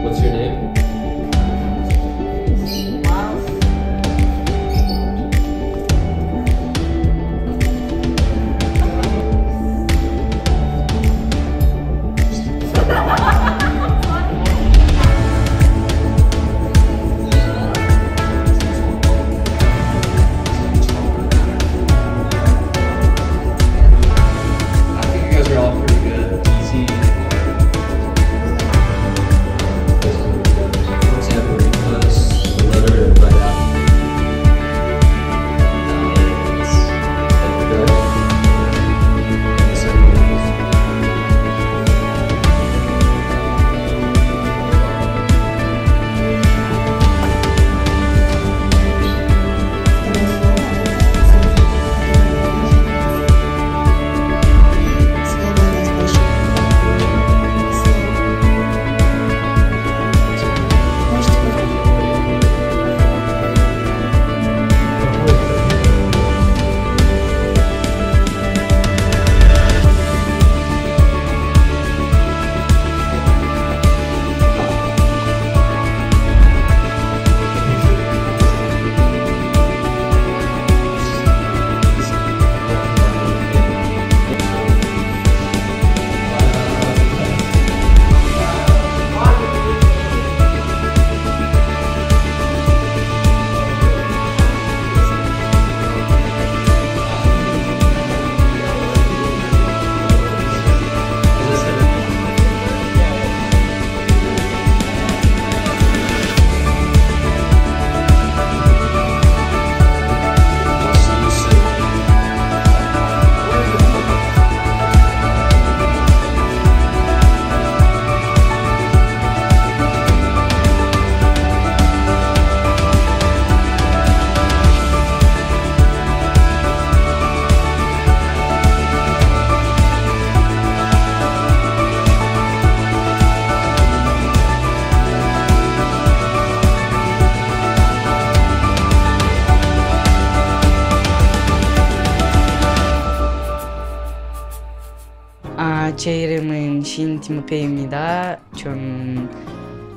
What's your name? I think you guys are all pretty good. Easy. 제 이름은 신티모페이입니다. 전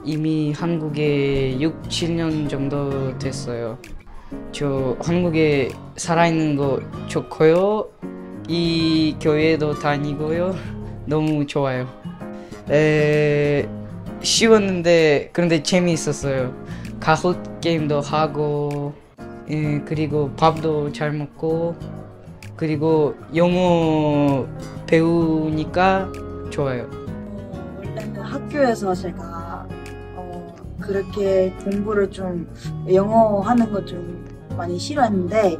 이미 한국에 6, 7년 정도 됐어요. 저 한국에 살아있는 거 좋고요. 이 교회도 다니고요. 너무 좋아요. 쉬웠는데 그런데 재미있었어요. 가옷 게임도 하고 그리고 밥도 잘 먹고 그리고 영어 배우니까 좋아요. 원래는 학교에서 제가 그렇게 공부를 좀 영어 하는 거 좀 많이 싫어했는데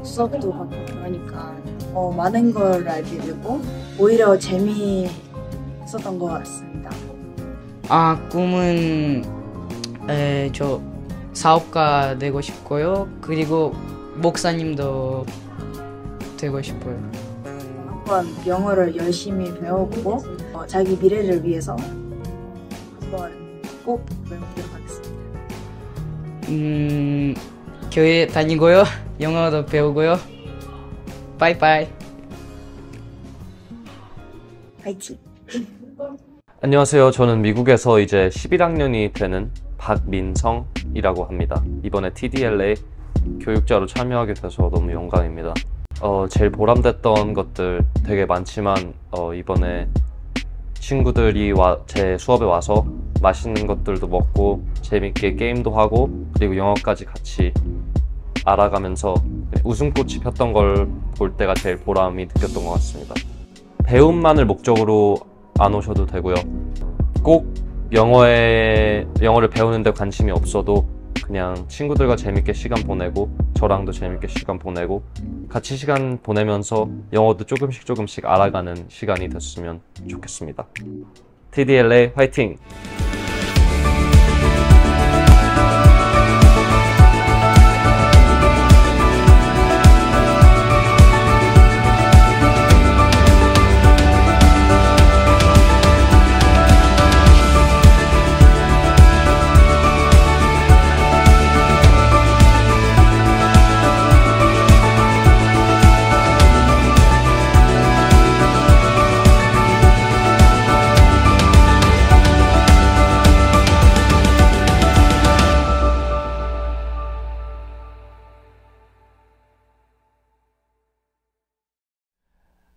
수업도 받고 그러니까 많은 걸 알게 되고 오히려 재미있었던 것 같습니다. 꿈은 저 사업가 되고 싶고요. 그리고 목사님도 되고 싶어요. 한번 영어를 열심히 배워보고 자기 미래를 위해서 한번 꼭 배워보도록 하겠습니다. 교회 다니고요. 영어도 배우고요. 빠이빠이. 파이팅! 안녕하세요. 저는 미국에서 이제 11학년이 되는 박민성이라고 합니다. 이번에 TDLA 교육자로 참여하게 돼서 너무 영광입니다. 제일 보람됐던 것들 되게 많지만 이번에 친구들이 제 수업에 와서 맛있는 것들도 먹고 재밌게 게임도 하고 그리고 영어까지 같이 알아가면서 웃음꽃이 폈던 걸 볼 때가 제일 보람이 느꼈던 것 같습니다. 배움만을 목적으로 안 오셔도 되고요. 꼭 영어를 배우는데 관심이 없어도 그냥 친구들과 재밌게 시간 보내고 저랑도 재밌게 시간 보내고 같이 시간 보내면서 영어도 조금씩 알아가는 시간이 됐으면 좋겠습니다. TDLA 화이팅!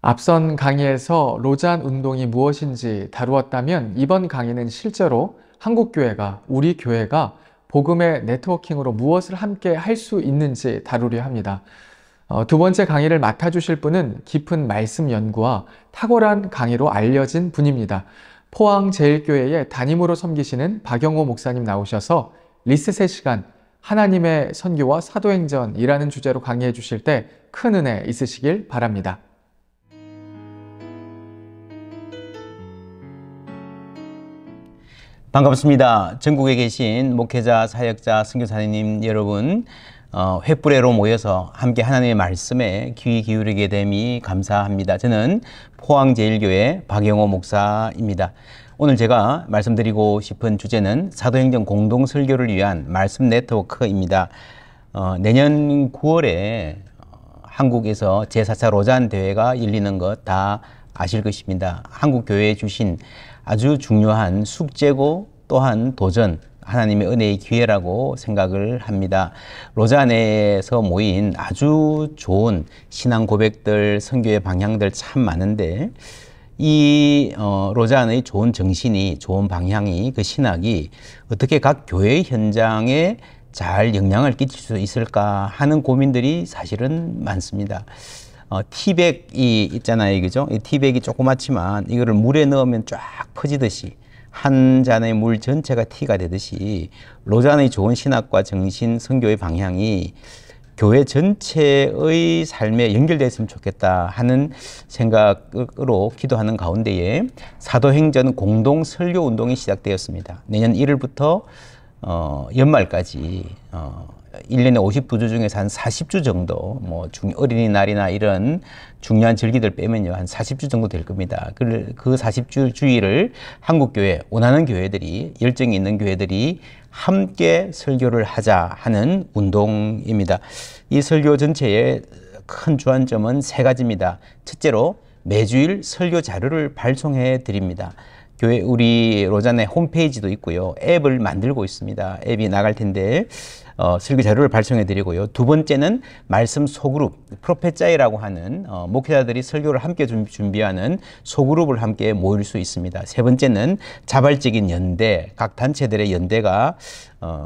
앞선 강의에서 로잔 운동이 무엇인지 다루었다면 이번 강의는 실제로 한국교회가, 우리 교회가 복음의 네트워킹으로 무엇을 함께 할 수 있는지 다루려 합니다. 두 번째 강의를 맡아주실 분은 깊은 말씀 연구와 탁월한 강의로 알려진 분입니다. 포항제일교회의 담임으로 섬기시는 박영호 목사님 나오셔서 리셋의 시간, 하나님의 선교와 사도행전이라는 주제로 강의해 주실 때 큰 은혜 있으시길 바랍니다. 반갑습니다. 전국에 계신 목회자, 사역자, 선교사님 여러분, 횃불에로 모여서 함께 하나님의 말씀에 귀 기울이게 됨이 감사합니다. 저는 포항제일교회 박영호 목사입니다. 오늘 제가 말씀드리고 싶은 주제는 사도행전 공동설교를 위한 말씀 네트워크입니다. 내년 9월에 한국에서 제4차 로잔 대회가 열리는 것 다 아실 것입니다. 한국 교회에 주신 아주 중요한 숙제고 또한 도전, 하나님의 은혜의 기회라고 생각을 합니다. 로잔에서 모인 아주 좋은 신앙 고백들, 선교의 방향들 참 많은데 이 로잔의 좋은 정신이, 좋은 방향이, 그 신학이 어떻게 각 교회 현장에 잘 영향을 끼칠 수 있을까 하는 고민들이 사실은 많습니다. 티백이 있잖아요, 그죠? 이 티백이 조그맣지만 이거를 물에 넣으면 쫙 퍼지듯이 한 잔의 물 전체가 티가 되듯이 로잔의 좋은 신학과 정신, 선교의 방향이 교회 전체의 삶에 연결됐으면 좋겠다 하는 생각으로 기도하는 가운데에 사도행전 공동 설교 운동이 시작되었습니다. 내년 1월부터 연말까지 1년에 52주 중에서 한 40주 정도, 어린이날이나 이런 중요한 절기들 빼면요, 한 40주 정도 될 겁니다. 그 40주 주일을 한국교회, 원하는 교회들이, 열정이 있는 교회들이 함께 설교를 하자 하는 운동입니다. 이 설교 전체의 큰 주안점은 세 가지입니다. 첫째로 매주일 설교 자료를 발송해 드립니다. 교회 우리 로잔의 홈페이지도 있고요. 앱을 만들고 있습니다. 앱이 나갈 텐데 설교 자료를 발송해 드리고요. 두 번째는 말씀 소그룹, 프로페짜이라고 하는 목회자들이 설교를 함께 준비하는 소그룹을 함께 모일 수 있습니다. 세 번째는 자발적인 연대, 각 단체들의 연대가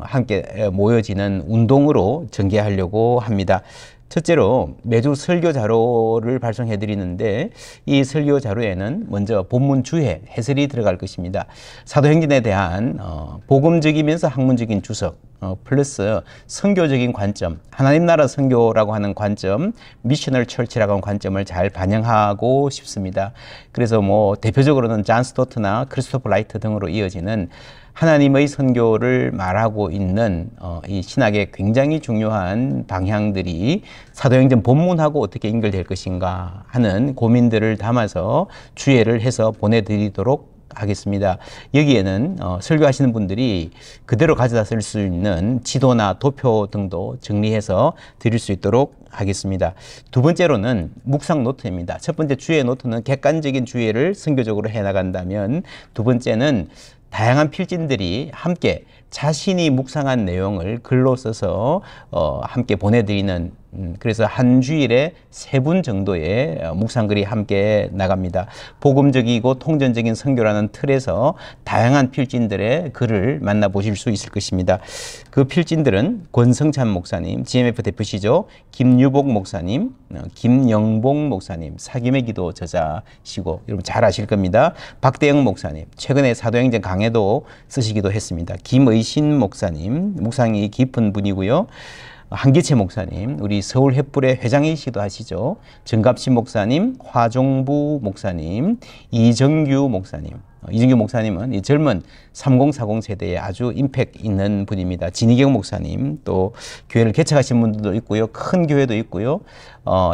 함께 모여지는 운동으로 전개하려고 합니다. 첫째로 매주 설교 자료를 발송해 드리는데 이 설교 자료에는 먼저 본문 주해 해설이 들어갈 것입니다. 사도행전에 대한 복음적이면서 학문적인 주석 플러스 선교적인 관점, 하나님 나라 선교라고 하는 관점, 미셔널 철치라고 하는 관점을 잘 반영하고 싶습니다. 그래서 뭐 대표적으로는 잔 스토트나 크리스토퍼 라이트 등으로 이어지는 하나님의 선교를 말하고 있는 이 신학의 굉장히 중요한 방향들이 사도행전 본문하고 어떻게 연결될 것인가 하는 고민들을 담아서 주예를 해서 보내드리도록 하겠습니다. 여기에는 설교하시는 분들이 그대로 가져다 쓸 수 있는 지도나 도표 등도 정리해서 드릴 수 있도록 하겠습니다. 두 번째로는 묵상 노트입니다. 첫 번째 주예 노트는 객관적인 주예를 선교적으로 해나간다면, 두 번째는 다양한 필진들이 함께 자신이 묵상한 내용을 글로 써서 함께 보내드리는, 그래서 한 주일에 3분 정도의 묵상글이 함께 나갑니다. 복음적이고 통전적인 선교라는 틀에서 다양한 필진들의 글을 만나보실 수 있을 것입니다. 그 필진들은 권성찬 목사님, GMF 대표시죠. 김유복 목사님, 김영봉 목사님, 사김의 기도 저자시고 여러분 잘 아실 겁니다. 박대영 목사님, 최근에 사도행전 강해도 쓰시기도 했습니다. 김의신 목사님, 묵상이 깊은 분이고요. 한기채 목사님, 우리 서울 횃불의 회장이시기도 하시죠. 정갑신 목사님, 화종부 목사님, 이정규 목사님. 이정규 목사님은 이 젊은 3040 세대에 아주 임팩트 있는 분입니다. 진희경 목사님, 또 교회를 개척하신 분들도 있고요. 큰 교회도 있고요.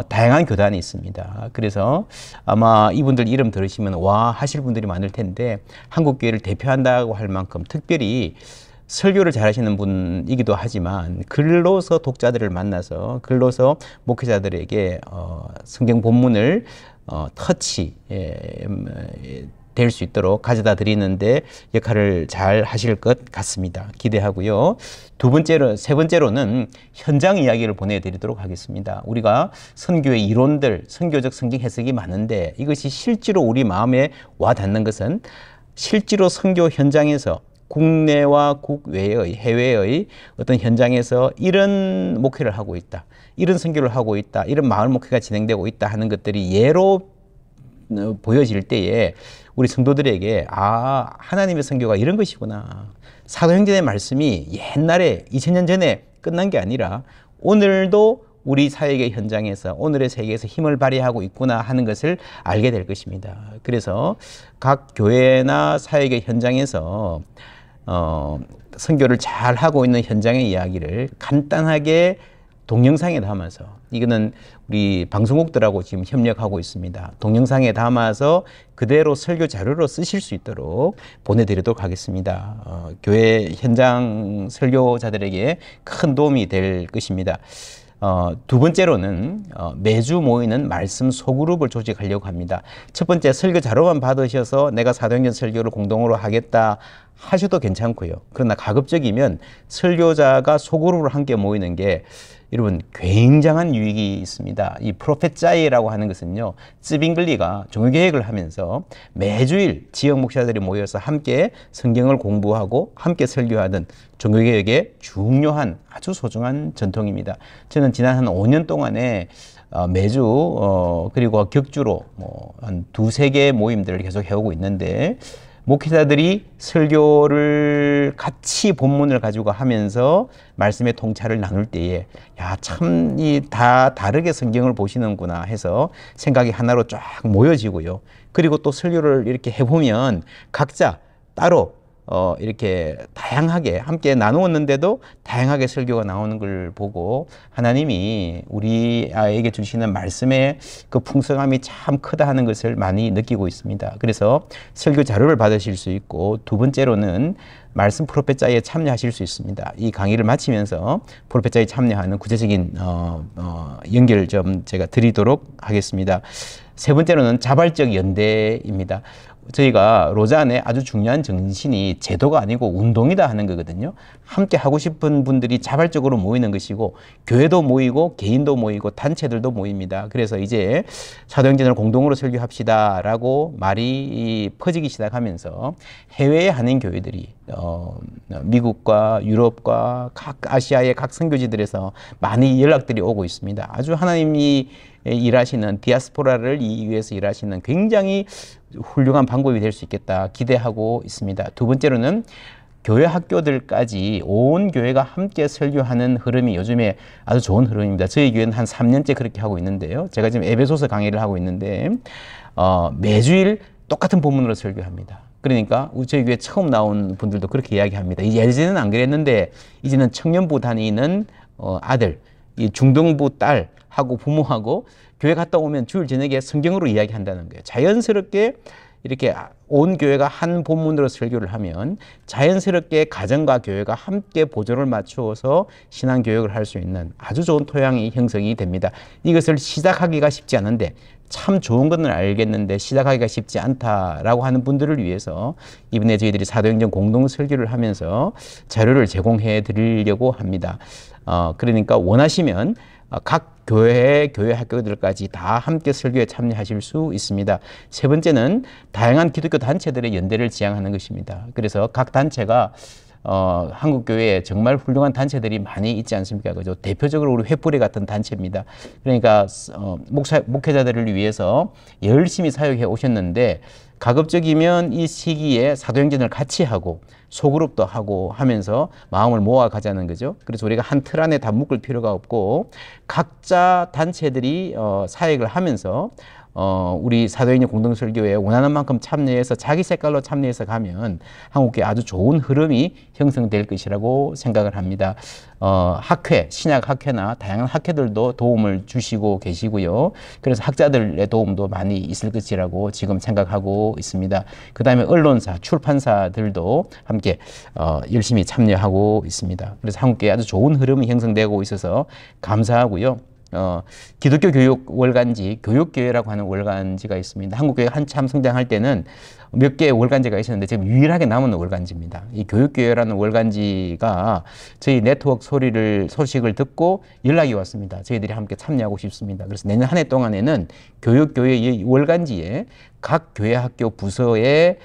다양한 교단이 있습니다. 그래서 아마 이분들 이름 들으시면 와 하실 분들이 많을 텐데, 한국 교회를 대표한다고 할 만큼 특별히 설교를 잘하시는 분이기도 하지만 글로서 독자들을 만나서 글로서 목회자들에게 성경 본문을 터치 될 수 있도록 가져다 드리는데 역할을 잘 하실 것 같습니다. 기대하고요. 세 번째로는 현장 이야기를 보내드리도록 하겠습니다. 우리가 선교의 이론들, 선교적 성경 해석이 많은데 이것이 실제로 우리 마음에 와 닿는 것은 실제로 선교 현장에서 국내와 국외의 해외의 어떤 현장에서 이런 목회를 하고 있다, 이런 선교를 하고 있다, 이런 마을 목회가 진행되고 있다 하는 것들이 예로 보여질 때에 우리 성도들에게 하나님의 선교가 이런 것이구나, 사도행전의 말씀이 옛날에 2000년 전에 끝난 게 아니라 오늘도 우리 사역의 현장에서, 오늘의 세계에서 힘을 발휘하고 있구나 하는 것을 알게 될 것입니다. 그래서 각 교회나 사역의 현장에서 선교를 잘 하고 있는 현장의 이야기를 간단하게 동영상에 담아서, 이거는 우리 방송국들하고 지금 협력하고 있습니다. 동영상에 담아서 그대로 설교 자료로 쓰실 수 있도록 보내드리도록 하겠습니다. 교회 현장 설교자들에게 큰 도움이 될 것입니다. 두 번째로는 매주 모이는 말씀 소그룹을 조직하려고 합니다. 첫 번째, 설교 자료만 받으셔서 내가 사도행전 설교를 공동으로 하겠다 하셔도 괜찮고요. 그러나 가급적이면 설교자가 소그룹으로 함께 모이는 게 여러분 굉장한 유익이 있습니다. 이 프로페짜이라고 하는 것은요, 쯔빙글리가 종교개혁을 하면서 매주일 지역 목사들이 모여서 함께 성경을 공부하고 함께 설교하던 종교개혁의 중요한 아주 소중한 전통입니다. 저는 지난 한 5년 동안에 매주 그리고 격주로 한 2-3개의 모임들을 계속 해오고 있는데, 목회자들이 설교를 같이 본문을 가지고 하면서 말씀의 통찰을 나눌 때에 참 다 다르게 성경을 보시는구나 해서 생각이 하나로 쫙 모여지고요. 그리고 또 설교를 이렇게 해보면 각자 따로 이렇게 다양하게 함께 나누었는데도 다양하게 설교가 나오는 걸 보고 하나님이 우리에게 주시는 말씀의 그 풍성함이 참 크다 하는 것을 많이 느끼고 있습니다. 그래서 설교 자료를 받으실 수 있고, 두 번째로는 말씀 프로페짜이에 참여하실 수 있습니다. 이 강의를 마치면서 프로페짜이에 참여하는 구체적인 연결 좀 제가 드리도록 하겠습니다. 세 번째로는 자발적 연대입니다. 저희가 로잔의 아주 중요한 정신이 제도가 아니고 운동이다 하는 거거든요. 함께 하고 싶은 분들이 자발적으로 모이는 것이고 교회도 모이고 개인도 모이고 단체들도 모입니다. 그래서 이제 사도행전을 공동으로 설교합시다 라고 말이 퍼지기 시작하면서 해외에 하는 교회들이 미국과 유럽과 각 아시아의 각 선교지들에서 많이 연락들이 오고 있습니다. 아주 하나님이 일하시는 디아스포라를 위해서 일하시는 굉장히 훌륭한 방법이 될 수 있겠다 기대하고 있습니다. 두 번째로는 교회 학교들까지 온 교회가 함께 설교하는 흐름이 요즘에 아주 좋은 흐름입니다. 저희 교회는 한 3년째 그렇게 하고 있는데요. 제가 지금 에베소서 강의를 하고 있는데 매주일 똑같은 본문으로 설교합니다. 그러니까 저희 교회 처음 나온 분들도 그렇게 이야기합니다. 예전에는 안 그랬는데 이제는 청년부 다니는 아들, 이 중등부 딸하고 부모하고 교회 갔다 오면 주일 저녁에 성경으로 이야기한다는 거예요. 자연스럽게 이렇게 온 교회가 한 본문으로 설교를 하면 자연스럽게 가정과 교회가 함께 보조를 맞추어서 신앙 교육을 할 수 있는 아주 좋은 토양이 형성이 됩니다. 이것을 시작하기가 쉽지 않은데 참 좋은 것은 알겠는데 시작하기가 쉽지 않다라고 하는 분들을 위해서 이번에 저희들이 사도행전 공동 설교를 하면서 자료를 제공해 드리려고 합니다. 그러니까 원하시면 각 교회 학교들까지 다 함께 설교에 참여하실 수 있습니다. 세 번째는 다양한 기독교 단체들의 연대를 지향하는 것입니다. 그래서 각 단체가 한국 교회에 정말 훌륭한 단체들이 많이 있지 않습니까? 그죠? 대표적으로 우리 횃불에 같은 단체입니다. 그러니까 목회자들을 위해서 열심히 사역해 오셨는데 가급적이면 이 시기에 사도행전을 같이 하고 소그룹도 하고 하면서 마음을 모아가자는 거죠. 그래서 우리가 한 틀 안에 다 묶을 필요가 없고 각자 단체들이 사역을 하면서 우리 사도행전 공동설교에 원하는 만큼 참여해서 자기 색깔로 참여해서 가면 한국교회 아주 좋은 흐름이 형성될 것이라고 생각을 합니다. 학회, 신약 학회나 다양한 학회들도 도움을 주시고 계시고요. 그래서 학자들의 도움도 많이 있을 것이라고 지금 생각하고 있습니다. 그 다음에 언론사, 출판사들도 함께 열심히 참여하고 있습니다. 그래서 한국교회 아주 좋은 흐름이 형성되고 있어서 감사하고요. 기독교 교육 월간지, 교육교회라고 하는 월간지가 있습니다. 한국교회가 한참 성장할 때는 몇 개의 월간지가 있었는데 지금 유일하게 남은 월간지입니다. 이 교육교회라는 월간지가 저희 네트워크 소식을 듣고 연락이 왔습니다. 저희들이 함께 참여하고 싶습니다. 그래서 내년 한 해 동안에는 교육교회 월간지에 각 교회 학교 부서에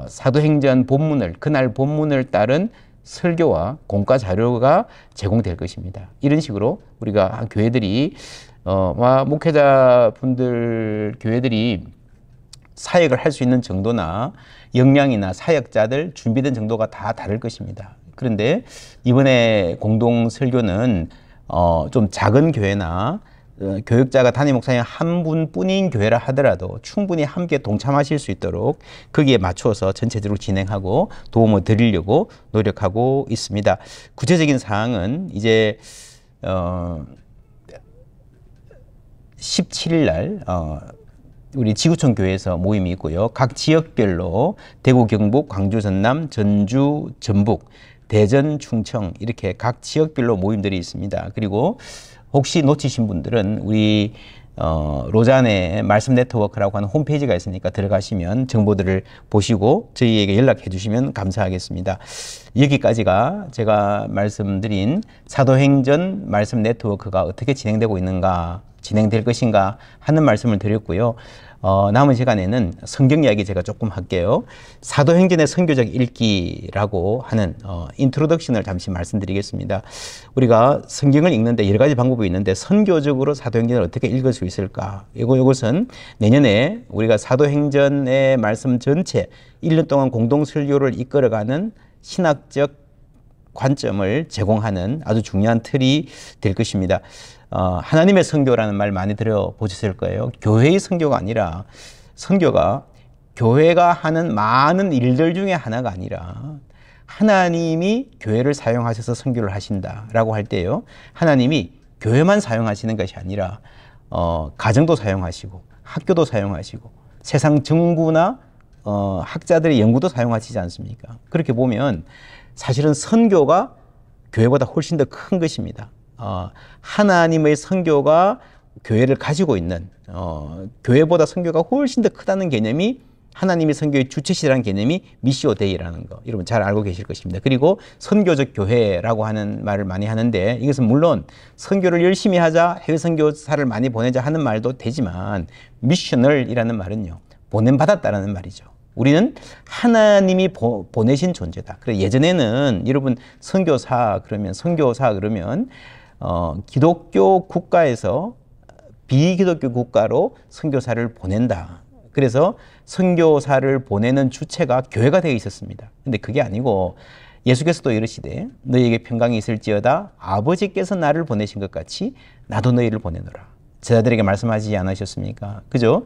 사도행전 본문을, 그날 본문을 따른 설교와 공과 자료가 제공될 것입니다. 이런 식으로 우리가 교회들이 목회자분들 교회들이 사역을 할 수 있는 정도나 역량이나 사역자들 준비된 정도가 다 다를 것입니다. 그런데 이번에 공동 설교는 좀 작은 교회나 교육자가 담임 목사님 한 분뿐인 교회라 하더라도 충분히 함께 동참하실 수 있도록 거기에 맞추어서 전체적으로 진행하고 도움을 드리려고 노력하고 있습니다. 구체적인 사항은 이제 17일 날 우리 지구촌 교회에서 모임이 있고요. 각 지역별로 대구, 경북, 광주, 전남, 전주, 전북, 대전, 충청 이렇게 각 지역별로 모임들이 있습니다. 그리고 혹시 놓치신 분들은 우리 로잔의 말씀 네트워크라고 하는 홈페이지가 있으니까 들어가시면 정보들을 보시고 저희에게 연락해 주시면 감사하겠습니다. 여기까지가 제가 말씀드린 사도행전 말씀 네트워크가 어떻게 진행되고 있는가, 진행될 것인가 하는 말씀을 드렸고요. 남은 시간에는 성경 이야기 제가 조금 할게요. 사도행전의 선교적 읽기라고 하는 인트로덕션을 잠시 말씀드리겠습니다. 우리가 성경을 읽는데 여러 가지 방법이 있는데 선교적으로 사도행전을 어떻게 읽을 수 있을까? 이것은 내년에 우리가 사도행전의 말씀 전체 1년 동안 공동 설교를 이끌어가는 신학적 관점을 제공하는 아주 중요한 틀이 될 것입니다. 하나님의 선교라는 말 많이 들어보셨을 거예요. 교회의 선교가 아니라 선교가 교회가 하는 많은 일들 중에 하나가 아니라 하나님이 교회를 사용하셔서 선교를 하신다라고 할 때요. 하나님이 교회만 사용하시는 것이 아니라 가정도 사용하시고 학교도 사용하시고 세상 정부나 학자들의 연구도 사용하시지 않습니까? 그렇게 보면 사실은 선교가 교회보다 훨씬 더 큰 것입니다. 하나님의 선교가 교회를 가지고 있는 교회보다 선교가 훨씬 더 크다는 개념이 하나님의 선교의 주체시라는 개념이 미시오 데이라는 거 여러분 잘 알고 계실 것입니다. 그리고 선교적 교회라고 하는 말을 많이 하는데 이것은 물론 선교를 열심히 하자, 해외 선교사를 많이 보내자 하는 말도 되지만 미셔널이라는 말은요, 보냄받았다라는 말이죠. 우리는 하나님이 보내신 존재다. 그래 예전에는 여러분 선교사 그러면 기독교 국가에서 비기독교 국가로 선교사를 보낸다. 그래서 선교사를 보내는 주체가 교회가 되어 있었습니다. 근데 그게 아니고 예수께서도 이르시되 너희에게 평강이 있을지어다 아버지께서 나를 보내신 것 같이 나도 너희를 보내노라. 제자들에게 말씀하지 않으셨습니까? 그죠?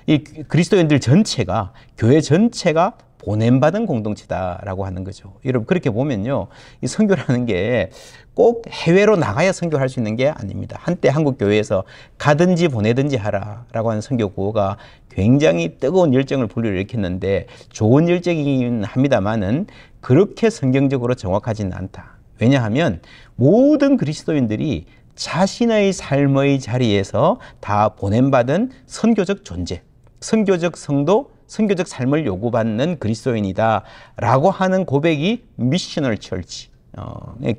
이 그리스도인들 전체가, 교회 전체가 보냄받은 공동체다라고 하는 거죠. 여러분 그렇게 보면요, 이 선교라는 게 꼭 해외로 나가야 선교할 수 있는 게 아닙니다. 한때 한국 교회에서 가든지 보내든지 하라라고 하는 선교 구호가 굉장히 뜨거운 열정을 불러일으켰는데 좋은 열정이긴 합니다만은 그렇게 성경적으로 정확하지는 않다. 왜냐하면 모든 그리스도인들이 자신의 삶의 자리에서 다 보냄받은 선교적 존재, 선교적 성도, 선교적 삶을 요구받는 그리스도인이다 라고 하는 고백이 미셔널 처치,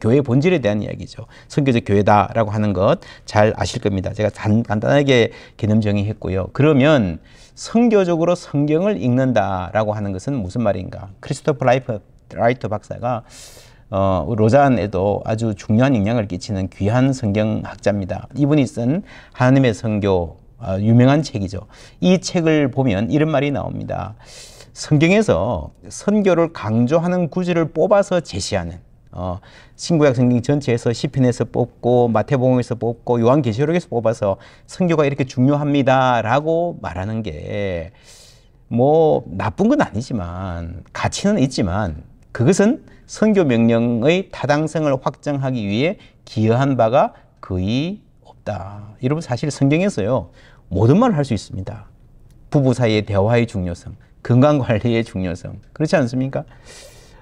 교회의 본질에 대한 이야기죠. 선교적 교회다라고 하는 것 잘 아실 겁니다. 제가 간단하게 개념 정의했고요. 그러면 선교적으로 성경을 읽는다라고 하는 것은 무슨 말인가? 크리스토퍼 라이터 박사가 로잔에도 아주 중요한 영향을 끼치는 귀한 성경학자입니다. 이분이 쓴 하나님의 선교, 유명한 책이죠. 이 책을 보면 이런 말이 나옵니다. 성경에서 선교를 강조하는 구절을 뽑아서 제시하는, 신구약 성경 전체에서 시편에서 뽑고 마태복음에서 뽑고 요한계시록에서 뽑아서 선교가 이렇게 중요합니다라고 말하는 게 뭐 나쁜 건 아니지만 가치는 있지만 그것은 선교 명령의 타당성을 확정하기 위해 기여한 바가 거의 없다. 여러분 사실 성경에서요 모든 말을 할 수 있습니다. 부부 사이의 대화의 중요성, 건강관리의 중요성, 그렇지 않습니까?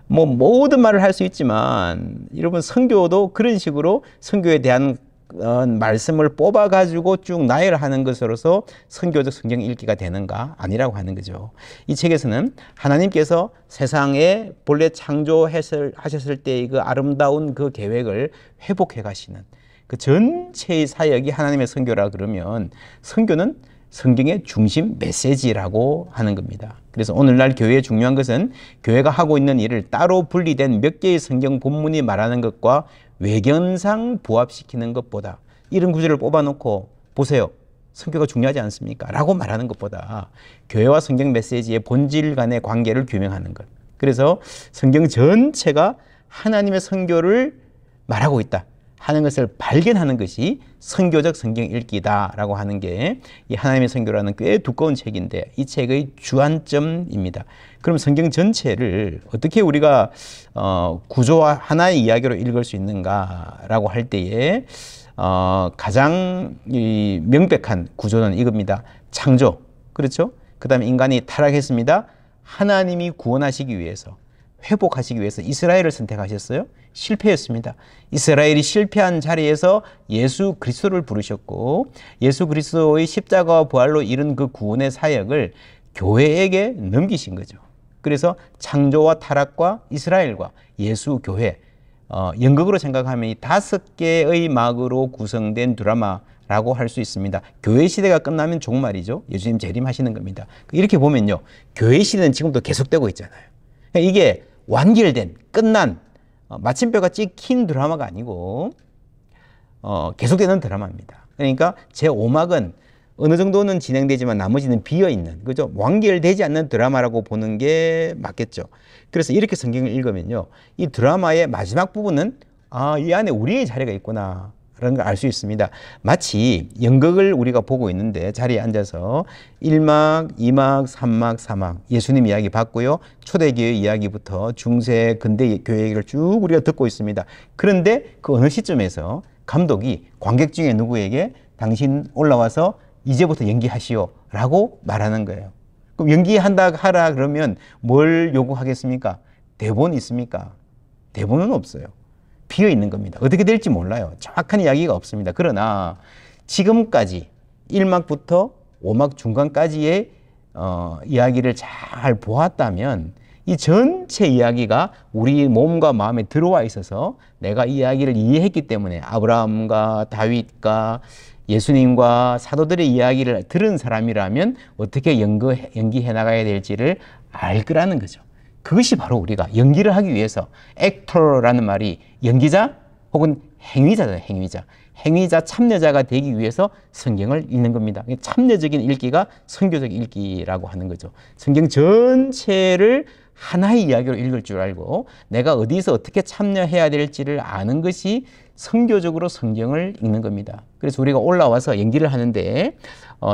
뭐 모든 말을 할 수 있지만 여러분 선교도 그런 식으로 선교에 대한 말씀을 뽑아가지고 쭉 나열하는 것으로서 선교적 성경 읽기가 되는가? 아니라고 하는 거죠. 이 책에서는 하나님께서 세상에 본래 창조하셨을 때의 그 아름다운 그 계획을 회복해 가시는 그 전체의 사역이 하나님의 선교라 그러면 선교는 성경의 중심 메시지라고 하는 겁니다. 그래서 오늘날 교회에 중요한 것은 교회가 하고 있는 일을 따로 분리된 몇 개의 성경 본문이 말하는 것과 외견상 부합시키는 것보다 이런 구절을 뽑아놓고 보세요. 선교가 중요하지 않습니까? 라고 말하는 것보다 교회와 성경 메시지의 본질 간의 관계를 규명하는 것. 그래서 성경 전체가 하나님의 선교를 말하고 있다 하는 것을 발견하는 것이 선교적 성경 읽기다라고 하는 게 이 하나님의 선교라는 꽤 두꺼운 책인데 이 책의 주안점입니다. 그럼 성경 전체를 어떻게 우리가 구조와 하나의 이야기로 읽을 수 있는가라고 할 때에 가장 명백한 구조는 이겁니다. 창조, 그렇죠? 그 다음에 인간이 타락했습니다. 하나님이 구원하시기 위해서, 회복하시기 위해서 이스라엘을 선택하셨어요. 실패했습니다. 이스라엘이 실패한 자리에서 예수 그리스도를 부르셨고 예수 그리스도의 십자가와 부활로 이룬 그 구원의 사역을 교회에게 넘기신 거죠. 그래서 창조와 타락과 이스라엘과 예수 교회, 연극으로 생각하면 이 5개의 막으로 구성된 드라마라고 할 수 있습니다. 교회 시대가 끝나면 종말이죠. 예수님 재림하시는 겁니다. 이렇게 보면요, 교회 시대는 지금도 계속되고 있잖아요. 이게 완결된, 끝난, 마침표가 찍힌 드라마가 아니고 계속되는 드라마입니다. 그러니까 제5막은 어느 정도는 진행되지만 나머지는 비어있는, 그죠? 완결되지 않는 드라마라고 보는 게 맞겠죠. 그래서 이렇게 성경을 읽으면요, 이 드라마의 마지막 부분은 이 안에 우리의 자리가 있구나 라는 걸 알 수 있습니다. 마치 연극을 우리가 보고 있는데 자리에 앉아서 1막, 2막, 3막, 4막 예수님 이야기 봤고요. 초대교회 이야기부터 중세, 근대 교회 얘기를 쭉 우리가 듣고 있습니다. 그런데 그 어느 시점에서 감독이 관객 중에 누구에게 당신 올라와서 이제부터 연기하시오 라고 말하는 거예요. 그럼 하라 그러면 뭘 요구하겠습니까? 대본 있습니까? 대본은 없어요. 비어 있는 겁니다. 어떻게 될지 몰라요. 정확한 이야기가 없습니다. 그러나 지금까지 1막부터 5막 중간까지의 이야기를 잘 보았다면 이 전체 이야기가 우리 몸과 마음에 들어와 있어서 내가 이 이야기를 이해했기 때문에 아브라함과 다윗과 예수님과 사도들의 이야기를 들은 사람이라면 어떻게 연기해 나가야 될지를 알 거라는 거죠. 그것이 바로 우리가 연기를 하기 위해서 액터라는 말이 연기자 혹은 행위자잖아요. 행위자, 참여자가 되기 위해서 성경을 읽는 겁니다. 참여적인 읽기가 선교적 읽기라고 하는 거죠. 성경 전체를 하나의 이야기로 읽을 줄 알고 내가 어디서 어떻게 참여해야 될지를 아는 것이 선교적으로 성경을 읽는 겁니다. 그래서 우리가 올라와서 연기를 하는데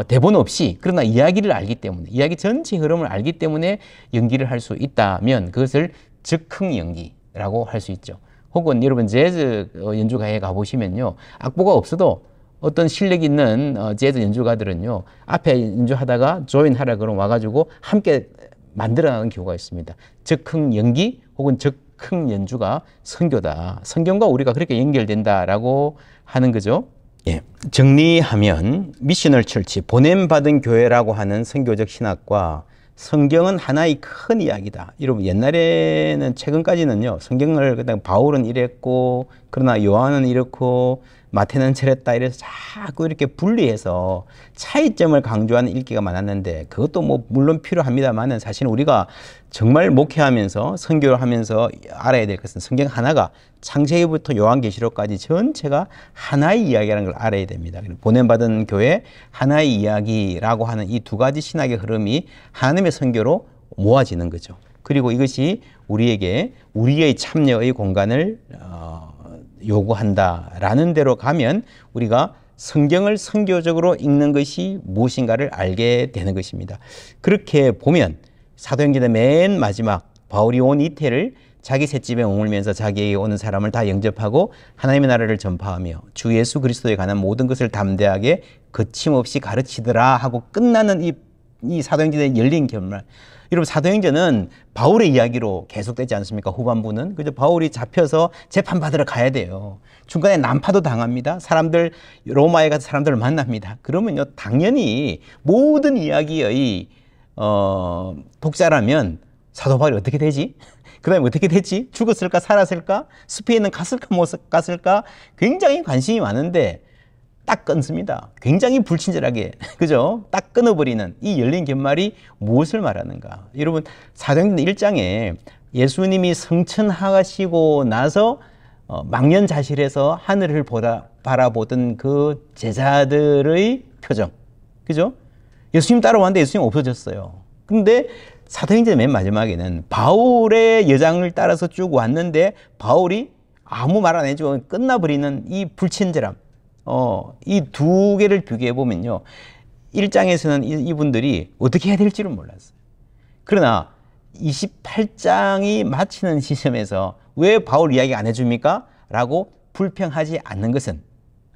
대본 없이 그러나 이야기를 알기 때문에 이야기 전체 흐름을 알기 때문에 연기를 할 수 있다면 그것을 즉흥 연기라고 할 수 있죠. 혹은 여러분 재즈 연주가에 가보시면요. 악보가 없어도 어떤 실력 있는 재즈 연주가들은요. 앞에 연주하다가 조인하라 그러면 와가지고 함께 만들어나는 경우가 있습니다. 즉흥 연기 혹은 즉흥 연주가 선교다. 성경과 우리가 그렇게 연결된다라고 하는 거죠. 예. 정리하면 미셔널 철치, 보냄받은 교회라고 하는 선교적 신학과 성경은 하나의 큰 이야기다. 여러분 옛날에는 최근까지는요. 성경을 그냥 바울은 이랬고 그러나 요한은 이렇고 마태는 저랬다 이래서 자꾸 이렇게 분리해서 차이점을 강조하는 읽기가 많았는데 그것도 뭐 물론 필요합니다만은 사실 우리가 정말 목회하면서 선교를 하면서 알아야 될 것은 성경 하나가 창세기부터 요한계시록까지 전체가 하나의 이야기라는 걸 알아야 됩니다. 보냄받은 교회 하나의 이야기라고 하는 이 두 가지 신학의 흐름이 하나님의 선교로 모아지는 거죠. 그리고 이것이 우리에게 우리의 참여의 공간을 요구한다라는 대로 가면 우리가 성경을 선교적으로 읽는 것이 무엇인가를 알게 되는 것입니다. 그렇게 보면 사도행전의 맨 마지막 바울이 온 이태를 자기 셋집에 머물면서 자기에게 오는 사람을 다 영접하고 하나님의 나라를 전파하며 주 예수 그리스도에 관한 모든 것을 담대하게 거침없이 가르치더라 하고 끝나는 이 사도행전의 열린 결말. 여러분 사도행전은 바울의 이야기로 계속되지 않습니까? 후반부는. 그죠? 바울이 잡혀서 재판받으러 가야 돼요. 중간에 난파도 당합니다. 사람들 로마에 가서 사람들을 만납니다. 그러면요 당연히 모든 이야기의 독자라면 사도 바울이 어떻게 되지? 그 다음에 어떻게 됐지? 죽었을까? 살았을까? 스페인은 갔을까? 못 갔을까? 굉장히 관심이 많은데 딱 끊습니다. 굉장히 불친절하게 그죠? 딱 끊어버리는 이 열린 결말이 무엇을 말하는가? 여러분 사도행전 1장에 예수님이 성천하시고 나서 망연자실해서 하늘을 바라보던 그 제자들의 표정 그죠? 예수님 따라왔는데 예수님 없어졌어요. 근데 사도행전 맨 마지막에는 바울의 여장을 따라서 쭉 왔는데 바울이 아무 말 안 해주고 끝나버리는 이 불친절함. 이 두 개를 비교해 보면요. 1장에서는 이분들이 어떻게 해야 될지를 몰랐어요. 그러나 28장이 마치는 시점에서 왜 바울 이야기 안 해줍니까? 라고 불평하지 않는 것은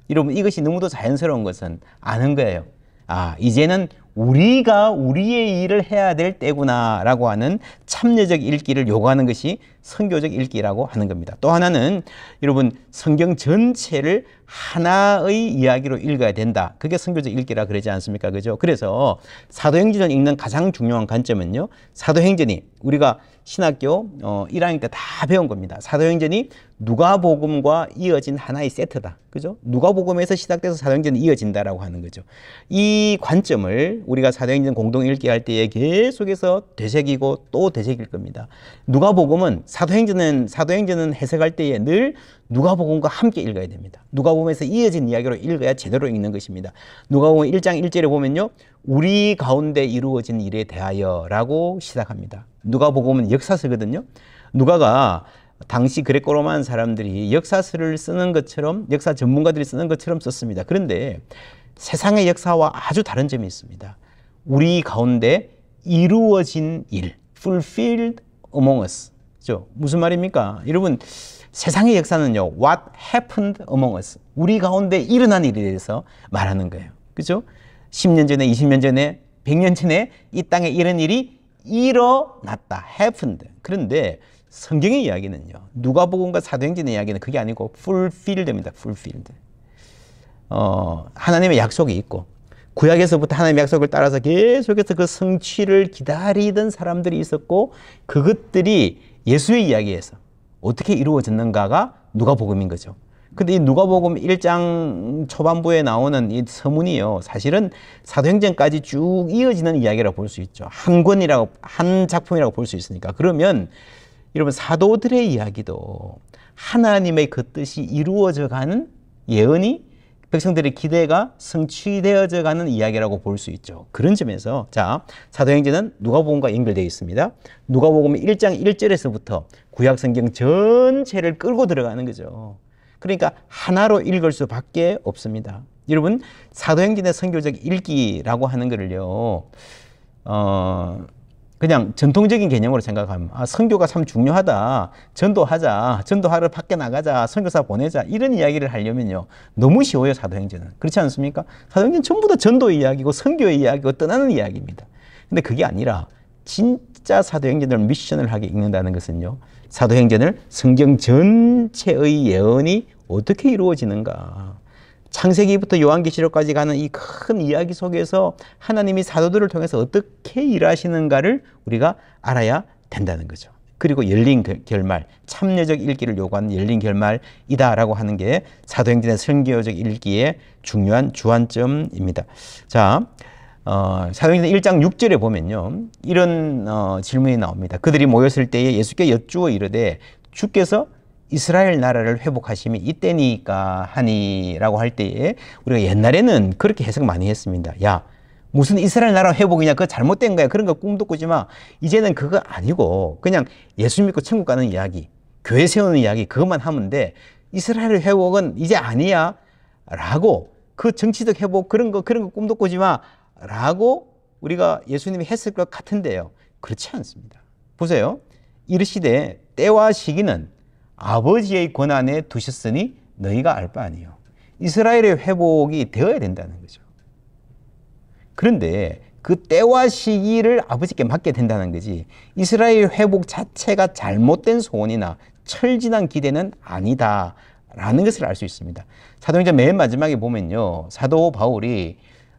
여러분 이것이 너무도 자연스러운 것은 아는 거예요. 아 이제는 우리가 우리의 일을 해야 될 때구나 라고 하는 참여적 읽기를 요구하는 것이 선교적 읽기라고 하는 겁니다. 또 하나는 여러분 성경 전체를 하나의 이야기로 읽어야 된다. 그게 선교적 읽기라 그러지 않습니까? 그죠? 그래서 사도행전을 읽는 가장 중요한 관점은요. 사도행전이 우리가 신학교 1학년 때 다 배운 겁니다. 사도행전이 누가복음과 이어진 하나의 세트다. 그죠? 누가복음에서 시작돼서 사도행전이 이어진다라고 하는 거죠. 이 관점을 우리가 사도행전 공동 읽기할 때에 계속해서 되새기고 또 되새길 겁니다. 누가복음은 사도행전은 해석할 때에 늘 누가복음과 함께 읽어야 됩니다. 누가복음에서 이어진 이야기로 읽어야 제대로 읽는 것입니다. 누가복음 1장 1절에 보면요. 우리 가운데 이루어진 일에 대하여 라고 시작합니다. 누가복음은 역사서거든요. 누가가 당시 그레코로만 사람들이 역사서를 쓰는 것처럼 역사 전문가들이 쓰는 것처럼 썼습니다. 그런데 세상의 역사와 아주 다른 점이 있습니다. 우리 가운데 이루어진 일, fulfilled among us. 그죠? 무슨 말입니까? 여러분, 세상의 역사는요, what happened among us. 우리 가운데 일어난 일에 대해서 말하는 거예요. 그죠? 10년 전에, 20년 전에, 100년 전에 이 땅에 이런 일이 일어났다. happened. 그런데 성경의 이야기는요, 누가복음과 사도행전의 이야기는 그게 아니고 fulfilled입니다. fulfilled. 하나님의 약속이 있고 구약에서부터 하나님의 약속을 따라서 계속해서 그 성취를 기다리던 사람들이 있었고 그것들이 예수의 이야기에서 어떻게 이루어졌는가가 누가복음인 거죠. 근데 이 누가복음 1장 초반부에 나오는 이 서문이요, 사실은 사도행전까지 쭉 이어지는 이야기라고 볼 수 있죠. 한 권이라고, 한 작품이라고 볼 수 있으니까. 그러면 여러분, 사도들의 이야기도 하나님의 그 뜻이 이루어져 가는 예언이 백성들의 기대가 성취되어져 가는 이야기라고 볼 수 있죠. 그런 점에서 자, 사도행전은 누가복음과 연결되어 있습니다. 누가복음 1장 1절에서부터 구약성경 전체를 끌고 들어가는 거죠. 그러니까 하나로 읽을 수밖에 없습니다. 여러분, 사도행전의 선교적 읽기라고 하는 거를요, 그냥 전통적인 개념으로 생각하면 선교가 참 중요하다, 전도하자, 전도하러 밖에 나가자, 선교사 보내자, 이런 이야기를 하려면요 너무 쉬워요. 사도행전은 그렇지 않습니까? 사도행전 전부 다 전도의 이야기고 선교의 이야기고 떠나는 이야기입니다. 근데 그게 아니라 진짜 사도행전을 미션을 하게 읽는다는 것은요, 사도행전을 성경 전체의 예언이 어떻게 이루어지는가, 창세기부터 요한계시록까지 가는 이 큰 이야기 속에서 하나님이 사도들을 통해서 어떻게 일하시는가를 우리가 알아야 된다는 거죠. 그리고 열린 결말, 참여적 읽기를 요구하는 열린 결말이다라고 하는 게 사도행전의 선교적 읽기의 중요한 주안점입니다. 자, 사도행전 1장 6절에 보면요, 이런 질문이 나옵니다. 그들이 모였을 때에 예수께 여쭈어 이르되 주께서 이스라엘 나라를 회복하심이 이때니까 하니라고 할 때에 우리가 옛날에는 그렇게 해석 많이 했습니다. 야, 무슨 이스라엘 나라 회복이냐, 그거 잘못된 거야, 그런 거 꿈도 꾸지 마. 이제는 그거 아니고 그냥 예수 믿고 천국 가는 이야기, 교회 세우는 이야기, 그것만 하면 돼. 이스라엘 회복은 이제 아니야 라고, 그 정치적 회복 그런 거 꿈도 꾸지 마 라고 우리가 예수님이 했을 것 같은데요, 그렇지 않습니다. 보세요. 이르시되 때와 시기는 아버지의 권한에 두셨으니 너희가 알 바 아니요. 이스라엘의 회복이 되어야 된다는 거죠. 그런데 그 때와 시기를 아버지께 맡게 된다는 거지, 이스라엘 회복 자체가 잘못된 소원이나 철진한 기대는 아니다라는 것을 알 수 있습니다. 사도행전 맨 마지막에 보면요, 사도 바울이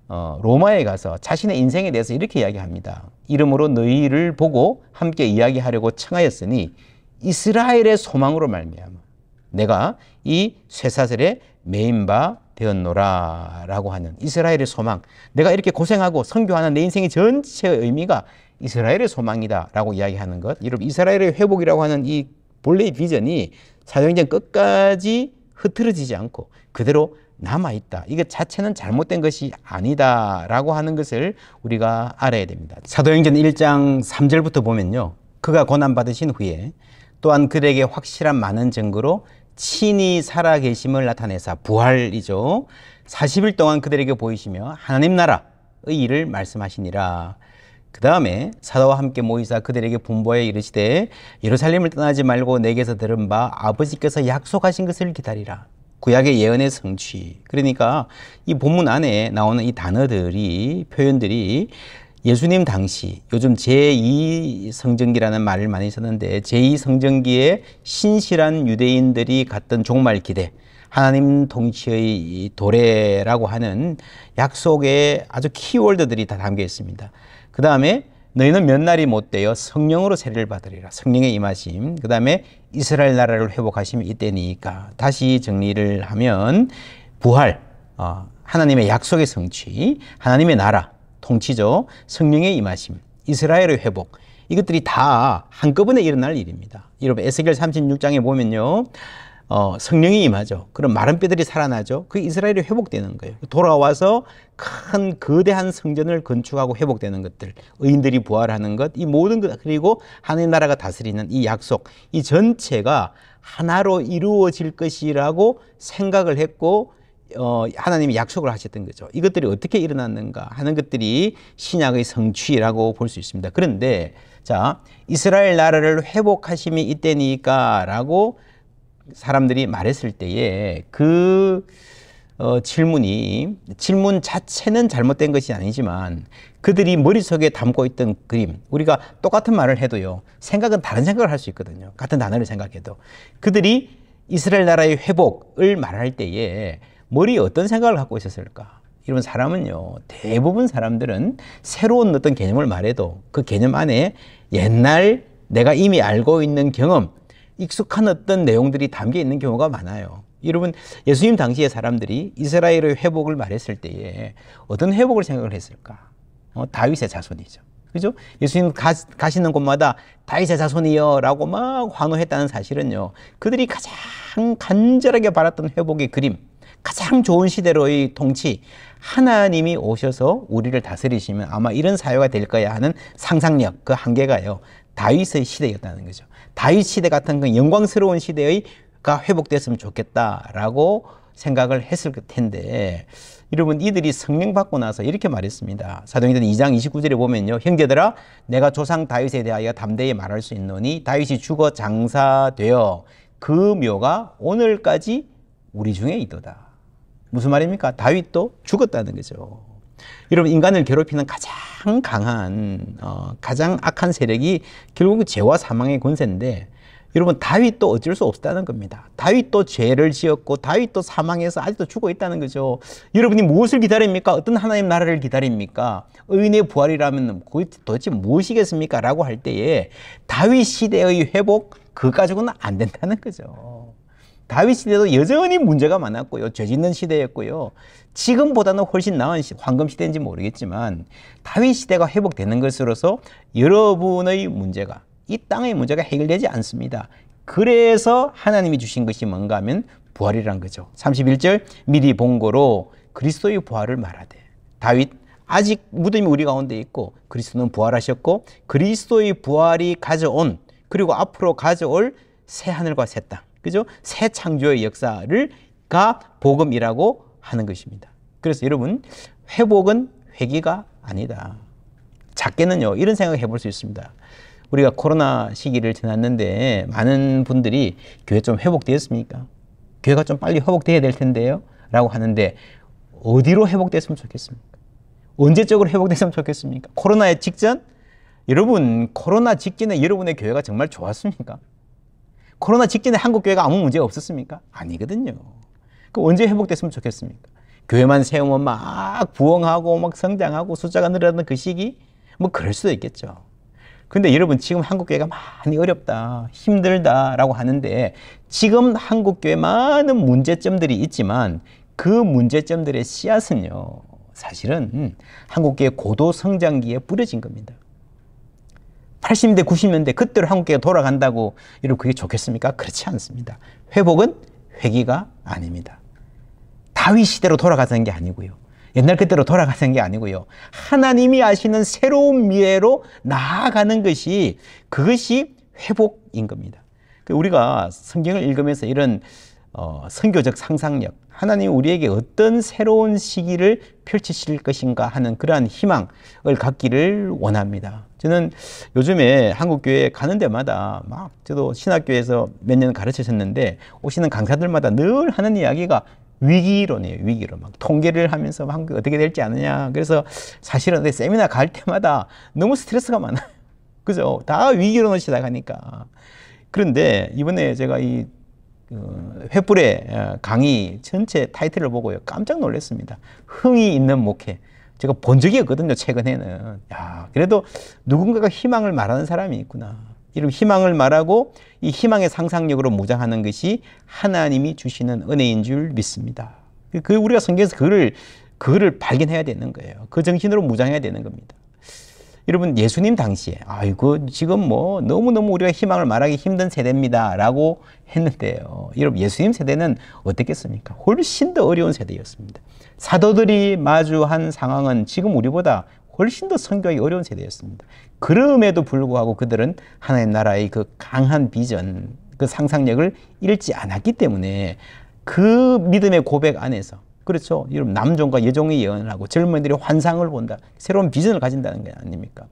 로마에 가서 자신의 인생에 대해서 이렇게 이야기합니다. 이름으로 너희를 보고 함께 이야기하려고 청하였으니 이스라엘의 소망으로 말미암아 내가 이 쇠사슬에 매인 바 되었노라 라고 하는 이스라엘의 소망, 내가 이렇게 고생하고 선교하는 내 인생의 전체의 의미가 이스라엘의 소망이다 라고 이야기하는 것, 여러분, 이스라엘의 회복이라고 하는 이 본래의 비전이 사도행전 끝까지 흐트러지지 않고 그대로 남아있다, 이것 자체는 잘못된 것이 아니다 라고 하는 것을 우리가 알아야 됩니다. 사도행전 1장 3절부터 보면요, 그가 고난받으신 후에 또한 그들에게 확실한 많은 증거로 친히 살아계심을 나타내사, 부활이죠, 40일 동안 그들에게 보이시며 하나님 나라의 일을 말씀하시니라. 그 다음에 사도와 함께 모이사 그들에게 분부하여 이르시되 예루살렘을 떠나지 말고 내게서 들은 바 아버지께서 약속하신 것을 기다리라. 구약의 예언의 성취. 그러니까 이 본문 안에 나오는 이 단어들이, 표현들이 예수님 당시, 요즘 제2성전기라는 말을 많이 썼는데 제2성전기에 신실한 유대인들이 갖던 종말 기대, 하나님 통치의 도래라고 하는 약속의 아주 키워드들이 다 담겨 있습니다. 그 다음에 너희는 몇 날이 못되어 성령으로 세례를 받으리라. 성령의 임하심. 그 다음에 이스라엘 나라를 회복하심이 이때니까. 다시 정리를 하면 부활, 하나님의 약속의 성취, 하나님의 나라, 통치죠, 성령의 임하심, 이스라엘의 회복, 이것들이 다 한꺼번에 일어날 일입니다. 여러분, 에스겔 36장에 보면요, 성령이 임하죠. 그럼 마른 뼈들이 살아나죠. 그 이스라엘이 회복되는 거예요. 돌아와서 큰 거대한 성전을 건축하고 회복되는 것들, 의인들이 부활하는 것, 이 모든 것, 그리고 하나님 나라가 다스리는 이 약속, 이 전체가 하나로 이루어질 것이라고 생각을 했고 하나님이 약속을 하셨던 거죠. 이것들이 어떻게 일어났는가 하는 것들이 신약의 성취라고 볼 수 있습니다. 그런데 자, 이스라엘 나라를 회복하심이 이때니까 라고 사람들이 말했을 때에 그 질문 자체는 잘못된 것이 아니지만 그들이 머릿속에 담고 있던 그림, 우리가 똑같은 말을 해도요, 생각은 다른 생각을 할 수 있거든요. 같은 단어를 생각해도. 그들이 이스라엘 나라의 회복을 말할 때에 머리에 어떤 생각을 갖고 있었을까? 여러분 사람은요, 대부분 사람들은 새로운 어떤 개념을 말해도 그 개념 안에 옛날 내가 이미 알고 있는 경험, 익숙한 어떤 내용들이 담겨 있는 경우가 많아요. 여러분 예수님 당시의 사람들이 이스라엘의 회복을 말했을 때에 어떤 회복을 생각을 했을까? 다윗의 자손이죠. 그죠? 예수님 가시는 곳마다 다윗의 자손이여 라고 막 환호했다는 사실은요, 그들이 가장 간절하게 바랐던 회복의 그림, 가장 좋은 시대로의 통치, 하나님이 오셔서 우리를 다스리시면 아마 이런 사회가 될 거야 하는 상상력, 그 한계가요, 다윗의 시대였다는 거죠. 다윗 시대 같은 그 영광스러운 시대가 회복됐으면 좋겠다라고 생각을 했을 텐데, 여러분 이들이 성령 받고 나서 이렇게 말했습니다. 사도행전 2장 29절에 보면요, 형제들아 내가 조상 다윗에 대하여 담대히 말할 수 있노니 다윗이 죽어 장사되어 그 묘가 오늘까지 우리 중에 있도다. 무슨 말입니까? 다윗도 죽었다는 거죠. 여러분 인간을 괴롭히는 가장 강한 가장 악한 세력이 결국 죄와 사망의 권세인데, 여러분 다윗도 어쩔 수 없다는 겁니다. 다윗도 죄를 지었고 다윗도 사망해서 아직도 죽어 있다는 거죠. 여러분이 무엇을 기다립니까? 어떤 하나님 나라를 기다립니까? 의인의 부활이라면 도대체 무엇이겠습니까? 라고 할 때에 다윗 시대의 회복, 그 가지고는 안 된다는 거죠. 다윗 시대도 여전히 문제가 많았고요. 죄 짓는 시대였고요. 지금보다는 훨씬 나은 황금 시대인지 모르겠지만 다윗 시대가 회복되는 것으로서 여러분의 문제가, 이 땅의 문제가 해결되지 않습니다. 그래서 하나님이 주신 것이 뭔가 하면 부활이란 거죠. 31절 미리 본고로 그리스도의 부활을 말하되, 다윗 아직 무덤이 우리 가운데 있고 그리스도는 부활하셨고 그리스도의 부활이 가져온, 그리고 앞으로 가져올 새 하늘과 새 땅, 그죠? 새 창조의 역사가 복음이라고 하는 것입니다. 그래서 여러분 회복은 회개가 아니다. 작게는요 이런 생각을 해볼 수 있습니다. 우리가 코로나 시기를 지났는데 많은 분들이 교회 좀 회복되었습니까? 교회가 좀 빨리 회복돼야 될 텐데요 라고 하는데, 어디로 회복됐으면 좋겠습니까? 언제적으로 회복됐으면 좋겠습니까? 코로나의 직전? 여러분 코로나 직전에 여러분의 교회가 정말 좋았습니까? 코로나 직전에 한국 교회가 아무 문제가 없었습니까? 아니거든요. 그 언제 회복됐으면 좋겠습니까? 교회만 세우면 막 부흥하고 막 성장하고 숫자가 늘어나는 그 시기? 뭐 그럴 수도 있겠죠. 근데 여러분 지금 한국교회가 많이 어렵다, 힘들다라고 하는데, 지금 한국교회 많은 문제점들이 있지만 그 문제점들의 씨앗은요 사실은 한국교회 고도 성장기에 뿌려진 겁니다. 80년대 90년대 그때로 한국교회가 돌아간다고 여러분 그게 좋겠습니까? 그렇지 않습니다. 회복은 회개가 아닙니다. 다윗 시대로 돌아가자는 게 아니고요, 옛날 그때로 돌아가는 게 아니고요, 하나님이 아시는 새로운 미래로 나아가는 것이, 그것이 회복인 겁니다. 우리가 성경을 읽으면서 이런 선교적 상상력, 하나님이 우리에게 어떤 새로운 시기를 펼치실 것인가 하는 그러한 희망을 갖기를 원합니다. 저는 요즘에 한국교회 가는 데마다 막, 저도 신학교에서 몇 년 가르치셨는데 오시는 강사들마다 늘 하는 이야기가 위기론이에요. 위기론. 막 통계를 하면서 한국이 어떻게 될지 아느냐. 그래서 사실은 세미나 갈 때마다 너무 스트레스가 많아요. 그죠? 다 위기론을 시작하니까. 그런데 이번에 제가 이 횃불의 강의 전체 타이틀을 보고요, 깜짝 놀랐습니다. 흥이 있는 목회. 제가 본 적이 없거든요, 최근에는. 야, 그래도 누군가가 희망을 말하는 사람이 있구나. 이런 희망을 말하고 이 희망의 상상력으로 무장하는 것이 하나님이 주시는 은혜인 줄 믿습니다. 우리가 성경에서 그거를 발견해야 되는 거예요. 그 정신으로 무장해야 되는 겁니다. 여러분 예수님 당시에 아이고 지금 뭐 너무너무 우리가 희망을 말하기 힘든 세대입니다 라고 했는데요, 여러분 예수님 세대는 어땠겠습니까? 훨씬 더 어려운 세대였습니다. 사도들이 마주한 상황은 지금 우리보다 훨씬 더 선교하기 어려운 세대였습니다. 그럼에도 불구하고 그들은 하나님 나라의 그 강한 비전, 그 상상력을 잃지 않았기 때문에 그 믿음의 고백 안에서, 그렇죠, 여러분 남종과 여종의 예언을 하고 젊은이들이 환상을 본다, 새로운 비전을 가진다는 게 아닙니까?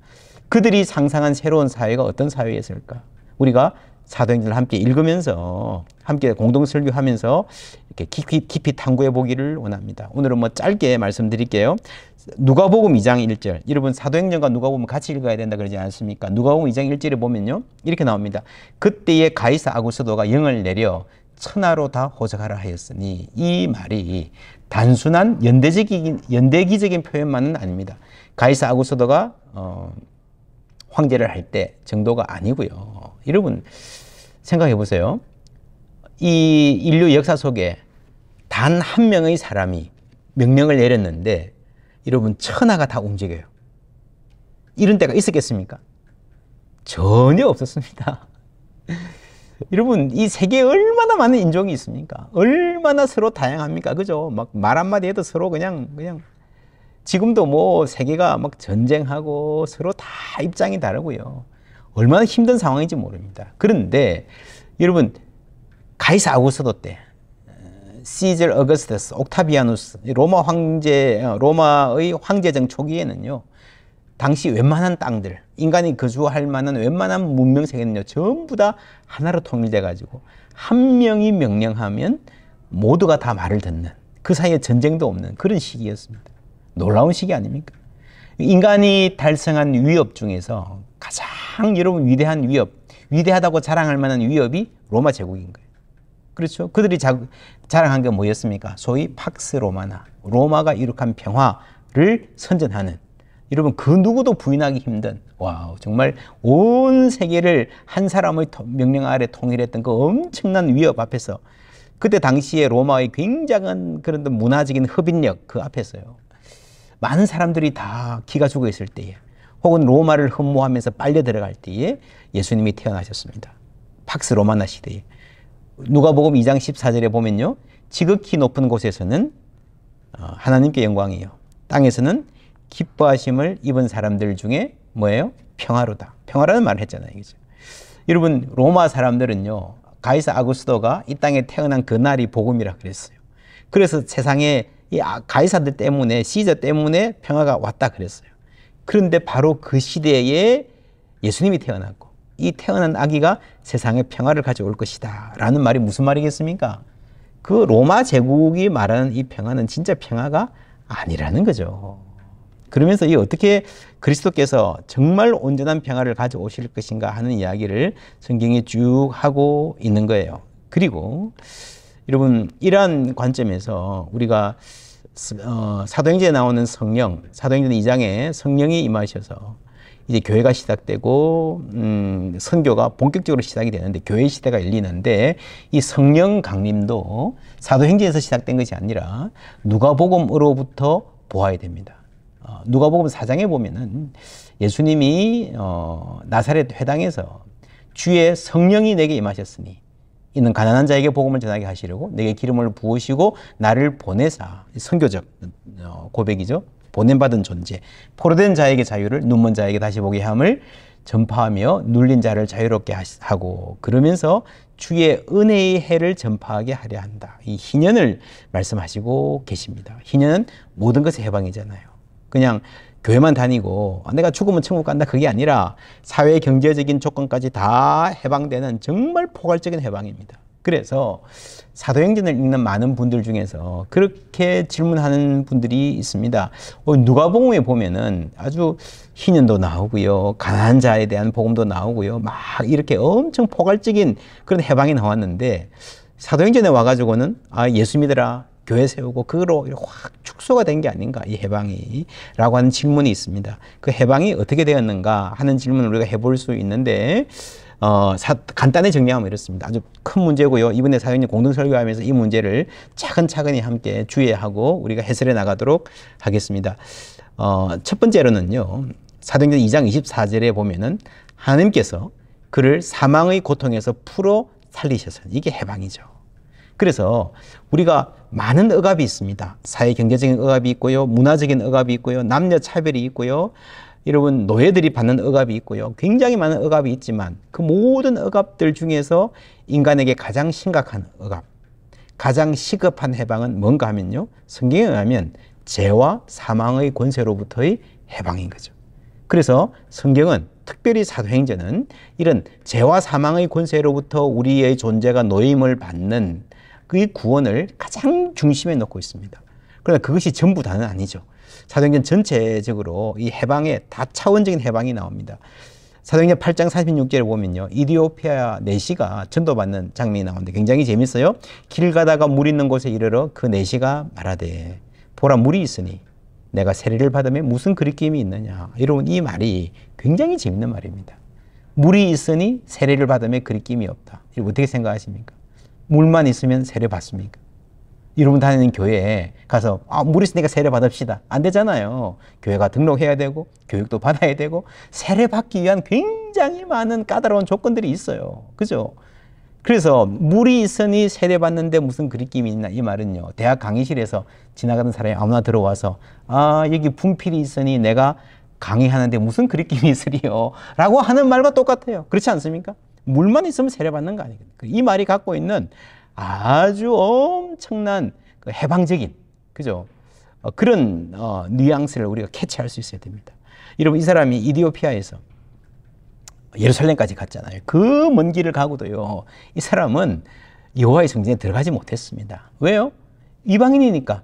그들이 상상한 새로운 사회가 어떤 사회였을까? 우리가 사도행전을 함께 읽으면서 함께 공동 설교하면서 이렇게 깊이 탐구해 보기를 원합니다. 오늘은 뭐 짧게 말씀드릴게요. 누가복음 2장 1절. 여러분 사도행전과 누가복음 같이 읽어야 된다 그러지 않습니까? 누가복음 2장 1절에 보면요, 이렇게 나옵니다. 그때에 가이사 아구스도가 영을 내려 천하로 다 호적하라 하였으니, 이 말이 단순한 연대기적인 표현만은 아닙니다. 가이사 아구스토가 황제를 할 때 정도가 아니고요. 여러분 생각해 보세요. 이 인류 역사 속에 단 한 명의 사람이 명령을 내렸는데 여러분 천하가 다 움직여요. 이런 때가 있었겠습니까? 전혀 없었습니다. 여러분 이 세계에 얼마나 많은 인종이 있습니까? 얼마나 서로 다양합니까? 그죠? 막 말 한마디 해도 서로 그냥 지금도 뭐 세계가 막 전쟁하고 서로 다 입장이 다르고요. 얼마나 힘든 상황인지 모릅니다. 그런데 여러분 가이사 아구스토 때 시저 어거스터스 옥타비아누스 로마의 황제정 초기에는요. 당시 웬만한 땅들, 인간이 거주할 만한 웬만한 문명 세계는요, 전부 다 하나로 통일돼 가지고 한 명이 명령하면 모두가 다 말을 듣는, 그 사이에 전쟁도 없는 그런 시기였습니다. 놀라운 시기 아닙니까? 인간이 달성한 위협 중에서 가장 여러분 위대한 위협, 위대하다고 자랑할 만한 위협이 로마 제국인 거예요. 그렇죠? 그들이 자랑한 게 뭐였습니까? 소위 팍스 로마나, 로마가 이룩한 평화를 선전하는, 여러분 그 누구도 부인하기 힘든, 와우, 정말 온 세계를 한 사람의 명령 아래 통일했던 그 엄청난 위협 앞에서, 그때 당시에 로마의 굉장한 그런 문화적인 흡인력 그 앞에서요, 많은 사람들이 다 기가 죽어 있을 때에, 혹은 로마를 흠모하면서 빨려 들어갈 때에 예수님이 태어나셨습니다. 팍스 로마나 시대에. 누가복음 2장 14절에 보면요, 지극히 높은 곳에서는 하나님께 영광이요, 땅에서는 기뻐하심을 입은 사람들 중에 뭐예요? 평화로다. 평화라는 말을 했잖아요. 그죠? 여러분 로마 사람들은요, 가이사 아구스토가 이 땅에 태어난 그 날이 복음이라 그랬어요. 그래서 세상에 이 가이사들 때문에, 시저 때문에 평화가 왔다 그랬어요. 그런데 바로 그 시대에 예수님이 태어났고, 이 태어난 아기가 세상에 평화를 가져올 것이다 라는 말이 무슨 말이겠습니까? 그 로마 제국이 말하는 이 평화는 진짜 평화가 아니라는 거죠. 그러면서 이 어떻게 그리스도께서 정말 온전한 평화를 가져오실 것인가 하는 이야기를 성경이 쭉 하고 있는 거예요. 그리고 여러분 이러한 관점에서 우리가 사도행전에 나오는 성령, 사도행전 2장에 성령이 임하셔서 이제 교회가 시작되고 선교가 본격적으로 시작이 되는데, 교회 시대가 열리는데, 이 성령 강림도 사도행전에서 시작된 것이 아니라 누가복음으로부터 보아야 됩니다. 누가복음 4장에 보면은 예수님이 나사렛 회당에서 주의 성령이 내게 임하셨으니 이는 가난한 자에게 복음을 전하게 하시려고 내게 기름을 부으시고 나를 보내사, 선교적 고백이죠. 보냄받은 존재, 포로된 자에게 자유를, 눈먼 자에게 다시 보게 함을 전파하며 눌린 자를 자유롭게 하고, 그러면서 주의 은혜의 해를 전파하게 하려 한다. 이 희년을 말씀하시고 계십니다. 희년은 모든 것의 해방이잖아요. 그냥 교회만 다니고 내가 죽으면 천국 간다 그게 아니라 사회 경제적인 조건까지 다 해방되는 정말 포괄적인 해방입니다. 그래서 사도행전을 읽는 많은 분들 중에서 그렇게 질문하는 분들이 있습니다. 누가복음에 보면은 아주 희년도 나오고요, 가난한 자에 대한 복음도 나오고요, 막 이렇게 엄청 포괄적인 그런 해방이 나왔는데, 사도행전에 와가지고는 예수 믿으라, 교회 세우고 그거로 확 축소가 된 게 아닌가, 이 해방이 라고 하는 질문이 있습니다. 그 해방이 어떻게 되었는가 하는 질문을 우리가 해볼 수 있는데, 간단히 정리하면 이렇습니다. 아주 큰 문제고요. 이번에 사도행전 공동 설교하면서 이 문제를 차근차근히 함께 주의하고 우리가 해설해 나가도록 하겠습니다. 첫 번째로는요, 사도행전 2장 24절에 보면은 하나님께서 그를 사망의 고통에서 풀어 살리셔서, 이게 해방이죠. 그래서 우리가 많은 억압이 있습니다. 사회 경제적인 억압이 있고요, 문화적인 억압이 있고요, 남녀 차별이 있고요, 여러분 노예들이 받는 억압이 있고요, 굉장히 많은 억압이 있지만 그 모든 억압들 중에서 인간에게 가장 심각한 억압, 가장 시급한 해방은 뭔가 하면요, 성경에 의하면 죄와 사망의 권세로부터의 해방인 거죠. 그래서 성경은, 특별히 사도행전은 이런 죄와 사망의 권세로부터 우리의 존재가 노임을 받는 그 구원을 가장 중심에 놓고 있습니다. 그러나 그것이 전부 다는 아니죠. 사도행전 전체적으로 이 해방의 다차원적인 해방이 나옵니다. 사도행전 8장 46절에 보면요. 이디오피아 내시가 전도받는 장면이 나오는데 굉장히 재밌어요. 길 가다가 물 있는 곳에 이르러 그 내시가 말하되 보라 물이 있으니 내가 세례를 받으면 무슨 그리낌이 있느냐. 여러분 이 말이 굉장히 재밌는 말입니다. 물이 있으니 세례를 받으면 그리낌이 없다. 여러분 어떻게 생각하십니까? 물만 있으면 세례 받습니까? 여러분 다니는 교회에 가서 물 있으니까 세례 받읍시다. 안 되잖아요. 교회가 등록해야 되고 교육도 받아야 되고 세례 받기 위한 굉장히 많은 까다로운 조건들이 있어요. 그죠? 그래서 물이 있으니 세례 받는데 무슨 그리낌이 있나 이 말은요. 대학 강의실에서 지나가던 사람이 아무나 들어와서 여기 분필이 있으니 내가 강의하는데 무슨 그리낌이 있으리요 라고 하는 말과 똑같아요. 그렇지 않습니까? 물만 있으면 세례 받는 거 아니겠습니까? 이 말이 갖고 있는 아주 엄청난 해방적인 그죠? 그런 뉘앙스를 우리가 캐치할 수 있어야 됩니다. 여러분 이 사람이 이디오피아에서 예루살렘까지 갔잖아요. 그 먼 길을 가고도요. 이 사람은 여호와의 성전에 들어가지 못했습니다. 왜요? 이방인이니까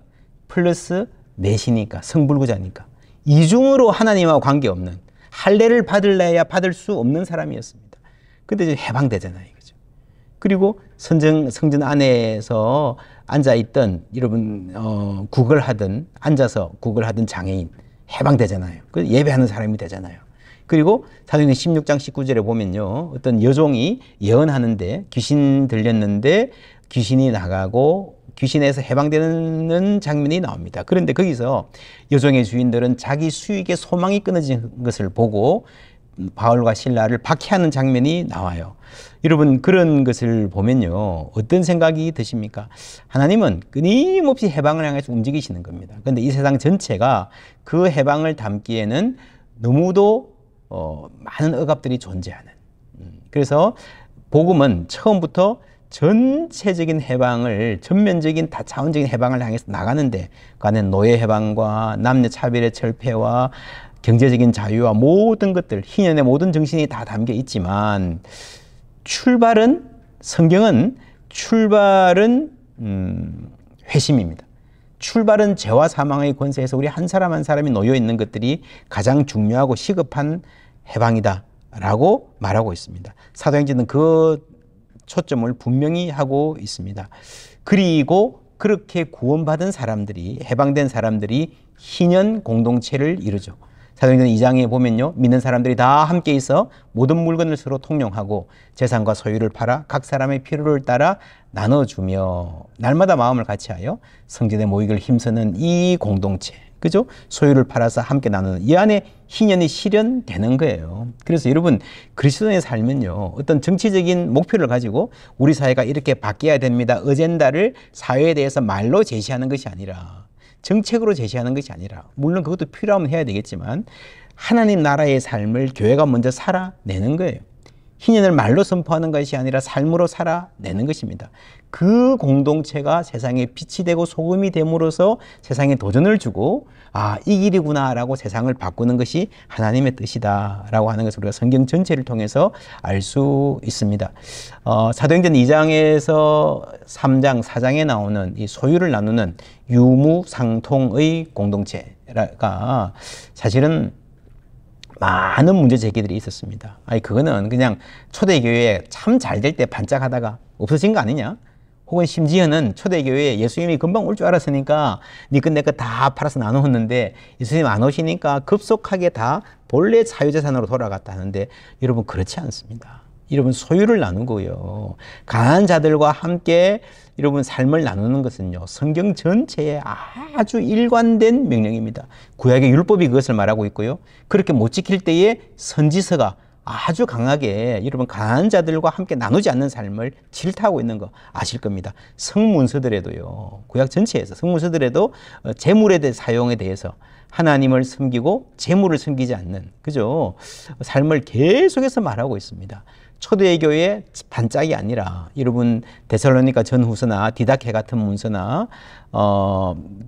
플러스 내시니까 성불구자니까 이중으로 하나님하고 관계없는 할례를 받을래야 받을 수 없는 사람이었습니다. 근데 이제 해방되잖아요. 그죠? 그리고 성전 안에서 앉아있던 여러분 구걸하던 앉아서 구걸하던 장애인 해방되잖아요. 그 예배하는 사람이 되잖아요. 그리고 사도행전 16장 19절에 보면요. 어떤 여종이 예언하는데 귀신 들렸는데 귀신이 나가고 귀신에서 해방되는 장면이 나옵니다. 그런데 거기서 여종의 주인들은 자기 수익의 소망이 끊어진 것을 보고 바울과 실라를 박해하는 장면이 나와요. 여러분 그런 것을 보면요. 어떤 생각이 드십니까? 하나님은 끊임없이 해방을 향해서 움직이시는 겁니다. 그런데 이 세상 전체가 그 해방을 담기에는 너무도 많은 억압들이 존재하는. 그래서 복음은 처음부터 전체적인 해방을 전면적인 다차원적인 해방을 향해서 나가는데 그 안에 노예 해방과 남녀 차별의 철폐와 경제적인 자유와 모든 것들 희년의 모든 정신이 다 담겨 있지만 성경은 출발은 회심입니다. 출발은 죄와 사망의 권세에서 우리 한 사람 한 사람이 놓여 있는 것들이 가장 중요하고 시급한 해방이다 라고 말하고 있습니다. 사도행전은 그 초점을 분명히 하고 있습니다. 그리고 그렇게 구원받은 사람들이 해방된 사람들이 희년 공동체를 이루죠. 사도행전 2장에 보면요. 믿는 사람들이 다 함께 있어 모든 물건을 서로 통용하고 재산과 소유를 팔아 각 사람의 필요를 따라 나눠주며 날마다 마음을 같이하여 성전에 모이기를 힘쓰는 이 공동체. 그죠? 소유를 팔아서 함께 나누는 이 안에 희년이 실현되는 거예요. 그래서 여러분 그리스도인의 삶은요. 어떤 정치적인 목표를 가지고 우리 사회가 이렇게 바뀌어야 됩니다. 어젠다를 사회에 대해서 말로 제시하는 것이 아니라 정책으로 제시하는 것이 아니라 물론 그것도 필요하면 해야 되겠지만 하나님 나라의 삶을 교회가 먼저 살아내는 거예요. 희년을 말로 선포하는 것이 아니라 삶으로 살아내는 것입니다. 그 공동체가 세상에 빛이 되고 소금이 됨으로써 세상에 도전을 주고 이 길이구나 라고 세상을 바꾸는 것이 하나님의 뜻이다 라고 하는 것을 우리가 성경 전체를 통해서 알 수 있습니다. 사도행전 2장에서 3장, 4장에 나오는 이 소유를 나누는 유무상통의 공동체가 사실은 많은 문제 제기들이 있었습니다. 그거는 그냥 초대교회에 참 잘 될 때 반짝하다가 없어진 거 아니냐? 혹은 심지어는 초대교회에 예수님이 금방 올 줄 알았으니까 니꺼 내꺼 다 팔아서 나누었는데 예수님 안 오시니까 급속하게 다 본래 사유재산으로 돌아갔다는데 여러분 그렇지 않습니다. 여러분 소유를 나누고요. 가난한 자들과 함께 여러분 삶을 나누는 것은요. 성경 전체에 아주 일관된 명령입니다. 구약의 율법이 그것을 말하고 있고요. 그렇게 못 지킬 때에 선지서가 아주 강하게 여러분 가난한 자들과 함께 나누지 않는 삶을 질타하고 있는 거 아실 겁니다. 성문서들에도요. 구약 전체에서 성문서들에도 재물에 대해 사용에 대해서 하나님을 섬기고 재물을 섬기지 않는 그죠? 삶을 계속해서 말하고 있습니다. 초대교회의 반짝이 아니라 여러분 데살로니가 전후서나 디다케 같은 문서나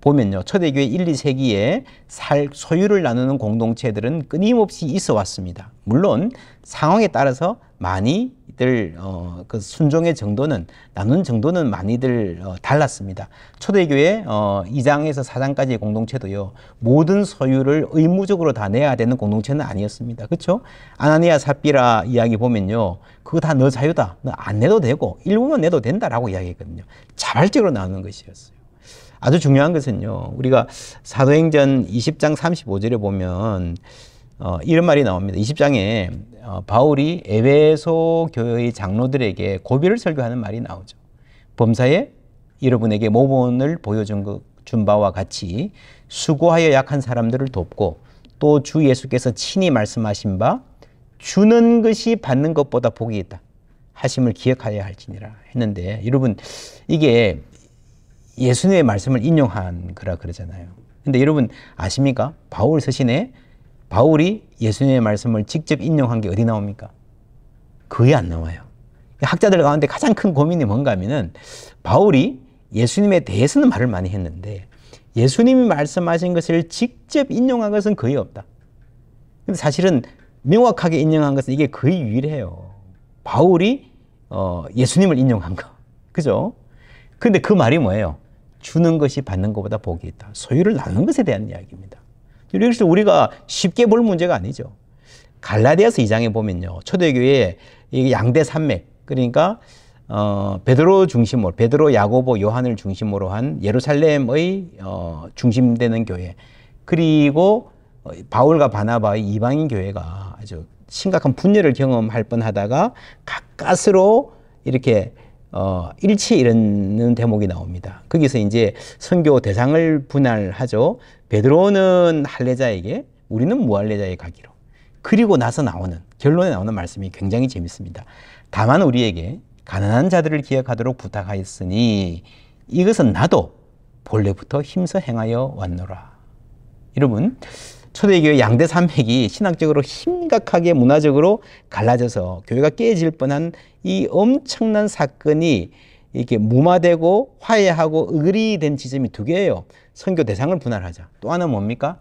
보면요. 초대교회 1, 2세기에 소유를 나누는 공동체들은 끊임없이 있어 왔습니다. 물론 상황에 따라서 많이 형식들 그 순종의 정도는 나눈 정도는 많이들 달랐습니다. 초대교회 2장에서 4장까지의 공동체도요. 모든 소유를 의무적으로 다 내야 되는 공동체는 아니었습니다. 그렇죠? 아나니아 삽비라 이야기 보면요. 그거 다 너 자유다. 너 안 내도 되고 일부만 내도 된다라고 이야기했거든요. 자발적으로 나누는 것이었어요. 아주 중요한 것은요. 우리가 사도행전 20장 35절에 보면 이런 말이 나옵니다. 20장에 바울이 에베소 교회의 장로들에게 고비를 설교하는 말이 나오죠. 범사에 여러분에게 모본을 준 바와 같이 수고하여 약한 사람들을 돕고 또 주 예수께서 친히 말씀하신 바 주는 것이 받는 것보다 복이 있다 하심을 기억하여야 할지니라 했는데, 여러분 이게 예수님의 말씀을 인용한 거라 그러잖아요. 근데 여러분 아십니까? 바울 서신에 바울이 예수님의 말씀을 직접 인용한 게 어디 나옵니까? 거의 안 나와요. 학자들 가운데 가장 큰 고민이 뭔가 하면은 바울이 예수님에 대해서는 말을 많이 했는데 예수님이 말씀하신 것을 직접 인용한 것은 거의 없다. 근데 사실은 명확하게 인용한 것은 이게 거의 유일해요. 바울이 예수님을 인용한 거. 그죠? 근데 그 말이 뭐예요? 주는 것이 받는 것보다 복이 있다. 소유를 나누는 것에 대한 이야기입니다. 그래서 우리가 쉽게 볼 문제가 아니죠. 갈라디아서 2장에 보면요. 초대교회의 양대 산맥, 그러니까 베드로 중심으로, 베드로, 야고보, 요한을 중심으로 한 예루살렘의 중심되는 교회, 그리고 바울과 바나바의 이방인 교회가 아주 심각한 분열을 경험할 뻔하다가 가까스로 이렇게 일치에 이르는 대목이 나옵니다. 거기서 이제 선교 대상을 분할하죠. 베드로는 할례자에게, 우리는 무할례자에 가기로. 그리고 나서 나오는, 결론에 나오는 말씀이 굉장히 재밌습니다. 다만 우리에게 가난한 자들을 기억하도록 부탁하였으니 이것은 나도 본래부터 힘써 행하여 왔노라. 여러분, 초대교회 양대 산맥이 신학적으로 심각하게 문화적으로 갈라져서 교회가 깨질 뻔한 이 엄청난 사건이 이렇게 무마되고 화해하고 의리된 지점이 두 개예요. 선교 대상을 분할하자. 또 하나는 뭡니까?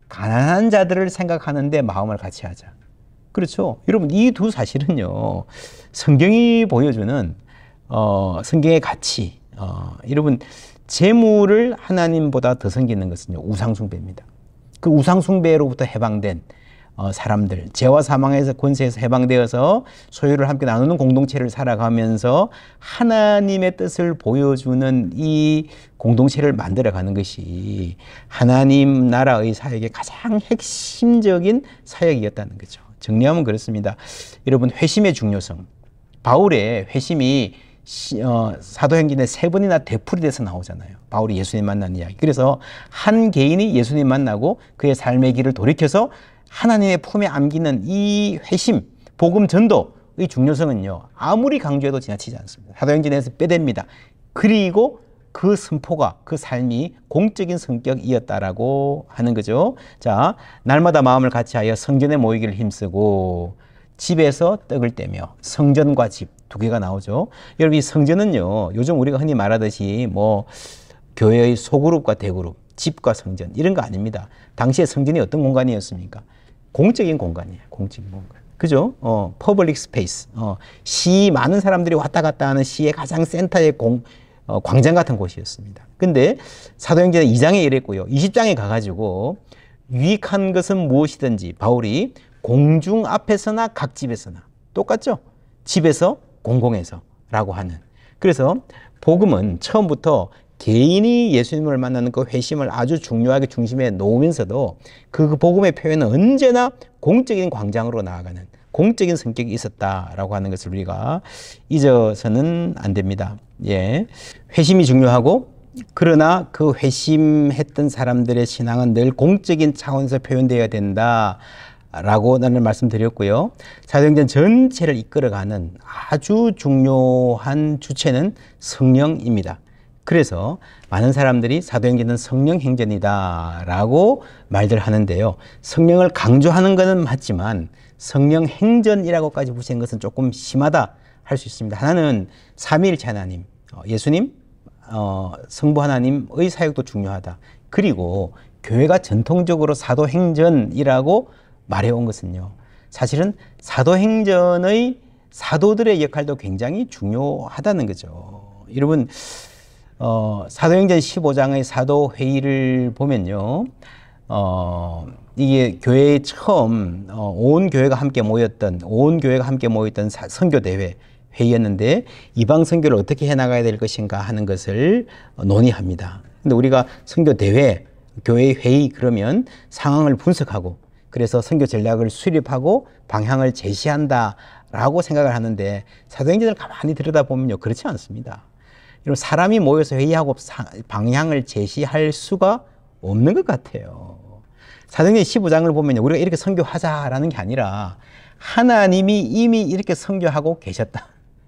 가난한 자들을 생각하는데 마음을 같이 하자. 그렇죠. 여러분, 이 두 사실은요, 성경이 보여주는 성경의 가치. 여러분, 재물을 하나님보다 더 섬기는 것은요, 우상숭배입니다. 그 우상숭배로부터 해방된 사람들, 죄와 사망에서 권세에서 해방되어서 소유를 함께 나누는 공동체를 살아가면서 하나님의 뜻을 보여주는 이 공동체를 만들어가는 것이 하나님 나라의 사역의 가장 핵심적인 사역이었다는 거죠. 정리하면 그렇습니다. 여러분, 회심의 중요성. 바울의 회심이 사도행전에 3번이나 되풀이 돼서 나오잖아요. 바울이 예수님 만난 이야기. 그래서 한 개인이 예수님 만나고 그의 삶의 길을 돌이켜서 하나님의 품에 안기는 이 회심, 복음 전도의 중요성은요, 아무리 강조해도 지나치지 않습니다. 사도행전에서 빼댑니다. 그리고 그 선포가, 그 삶이 공적인 성격이었다라고 하는 거죠. 자, 날마다 마음을 같이하여 성전에 모이기를 힘쓰고 집에서 떡을 떼며. 성전과 집 두 개가 나오죠. 여러분, 이 성전은요, 요즘 우리가 흔히 말하듯이 뭐 교회의 소그룹과 대그룹, 집과 성전 이런 거 아닙니다. 당시에 성전이 어떤 공간이었습니까? 공적인 공간이에요. 공적인 공간. 그죠? 퍼블릭 스페이스. 시 많은 사람들이 왔다 갔다 하는 시의 가장 센터의 광장 같은 곳이었습니다. 근데 사도행전 2장에 이랬고요. 20장에 가가지고 유익한 것은 무엇이든지 바울이 공중 앞에서나 각 집에서나 똑같죠? 집에서 공공에서 라고 하는. 그래서 복음은 처음부터 개인이 예수님을 만나는 그 회심을 아주 중요하게 중심에 놓으면서도 그 복음의 표현은 언제나 공적인 광장으로 나아가는 공적인 성격이 있었다라고 하는 것을 우리가 잊어서는 안 됩니다. 예. 회심이 중요하고, 그러나 그 회심했던 사람들의 신앙은 늘 공적인 차원에서 표현되어야 된다라고 나는 말씀드렸고요. 사도행전 전체를 이끌어가는 아주 중요한 주체는 성령입니다. 그래서 많은 사람들이 사도행전은 성령 행전이다라고 말들 하는데요. 성령을 강조하는 것은 맞지만 성령 행전이라고까지 붙인 것은 조금 심하다 할 수 있습니다. 하나는 삼위일체 하나님, 예수님, 성부 하나님의 사역도 중요하다. 그리고 교회가 전통적으로 사도행전이라고 말해온 것은요, 사실은 사도행전의 사도들의 역할도 굉장히 중요하다는 거죠. 여러분, 사도행전 15장의 사도회의를 보면요. 이게 교회에 처음 온 교회가 함께 모였던 선교대회 회의였는데 이방 선교를 어떻게 해나가야 될 것인가 하는 것을 논의합니다. 근데 우리가 선교대회, 교회 회의 그러면 상황을 분석하고 그래서 선교 전략을 수립하고 방향을 제시한다라고 생각을 하는데 사도행전을 가만히 들여다보면요. 그렇지 않습니다. 이런 사람이 모여서 회의하고 방향을 제시할 수가 없는 것 같아요. 사도행전 15장을 보면 우리가 이렇게 선교하자라는 게 아니라 하나님이 이미 이렇게 선교하고 계셨다.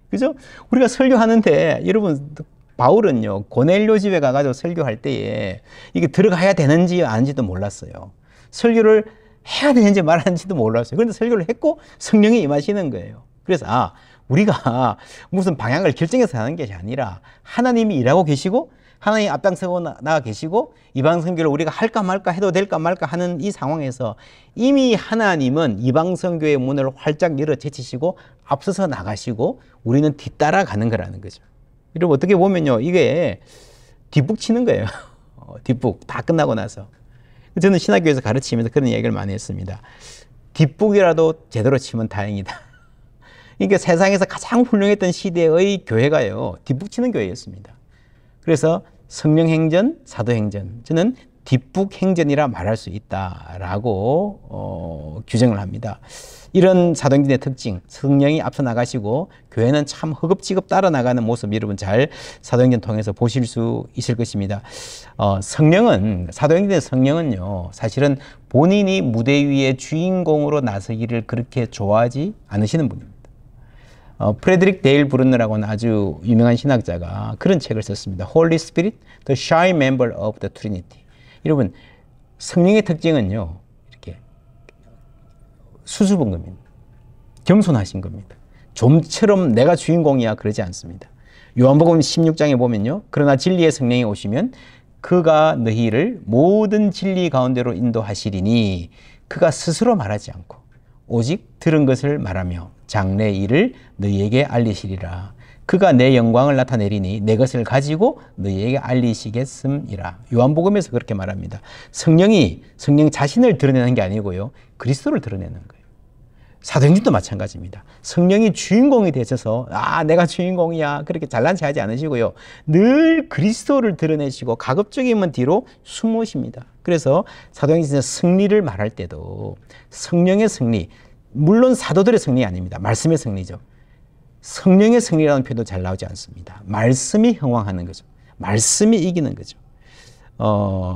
그죠? 우리가 설교하는데 여러분 바울은요 고넬료 집에 가가지고 설교할 때에 이게 들어가야 되는지 아닌지도 몰랐어요. 설교를 해야 되는지 말하는지도 몰랐어요. 그런데 설교를 했고 성령이 임하시는 거예요. 그래서 우리가 무슨 방향을 결정해서 하는 것이 아니라 하나님이 일하고 계시고 하나님 앞장서고 나가 계시고 이방 선교를 우리가 할까 말까 해도 될까 말까 하는 이 상황에서 이미 하나님은 이방 선교의 문을 활짝 열어 제치시고 앞서서 나가시고 우리는 뒤따라가는 거라는 거죠. 여러분 어떻게 보면요 이게 뒷북 치는 거예요. 뒷북 다 끝나고 나서. 저는 신학교에서 가르치면서 그런 이야기를 많이 했습니다. 뒷북이라도 제대로 치면 다행이다. 그러니까 세상에서 가장 훌륭했던 시대의 교회가요 뒷북 치는 교회였습니다. 그래서 성령행전, 사도행전, 저는 뒷북행전이라 말할 수 있다라고 규정을 합니다. 이런 사도행전의 특징, 성령이 앞서 나가시고 교회는 참 허겁지겁 따라 나가는 모습 여러분 잘 사도행전 통해서 보실 수 있을 것입니다. 사도행전의 성령은요 사실은 본인이 무대 위의 주인공으로 나서기를 그렇게 좋아하지 않으시는 분입니다. 프레드릭 데일 브룬너라고는 아주 유명한 신학자가 그런 책을 썼습니다. Holy Spirit, the shy member of the Trinity. 여러분, 성령의 특징은요, 이렇게 수줍은 겁니다. 겸손하신 겁니다. 좀처럼 내가 주인공이야 그러지 않습니다. 요한복음 16장에 보면요, 그러나 진리의 성령이 오시면 그가 너희를 모든 진리 가운데로 인도하시리니 그가 스스로 말하지 않고 오직 들은 것을 말하며 장래 일을 너희에게 알리시리라. 그가 내 영광을 나타내리니 내 것을 가지고 너희에게 알리시겠음이라. 요한복음에서 그렇게 말합니다. 성령 자신을 드러내는 게 아니고요. 그리스도를 드러내는 거예요. 사도행전도 마찬가지입니다. 성령이 주인공이 되셔서 내가 주인공이야 그렇게 잘난 체 하지 않으시고요. 늘 그리스도를 드러내시고 가급적이면 뒤로 숨으십니다. 그래서 사도행전에서 승리를 말할 때도 성령의 승리, 물론 사도들의 승리 아닙니다. 말씀의 승리죠. 성령의 승리라는 표현도 잘 나오지 않습니다. 말씀이 흥왕하는 거죠. 말씀이 이기는 거죠.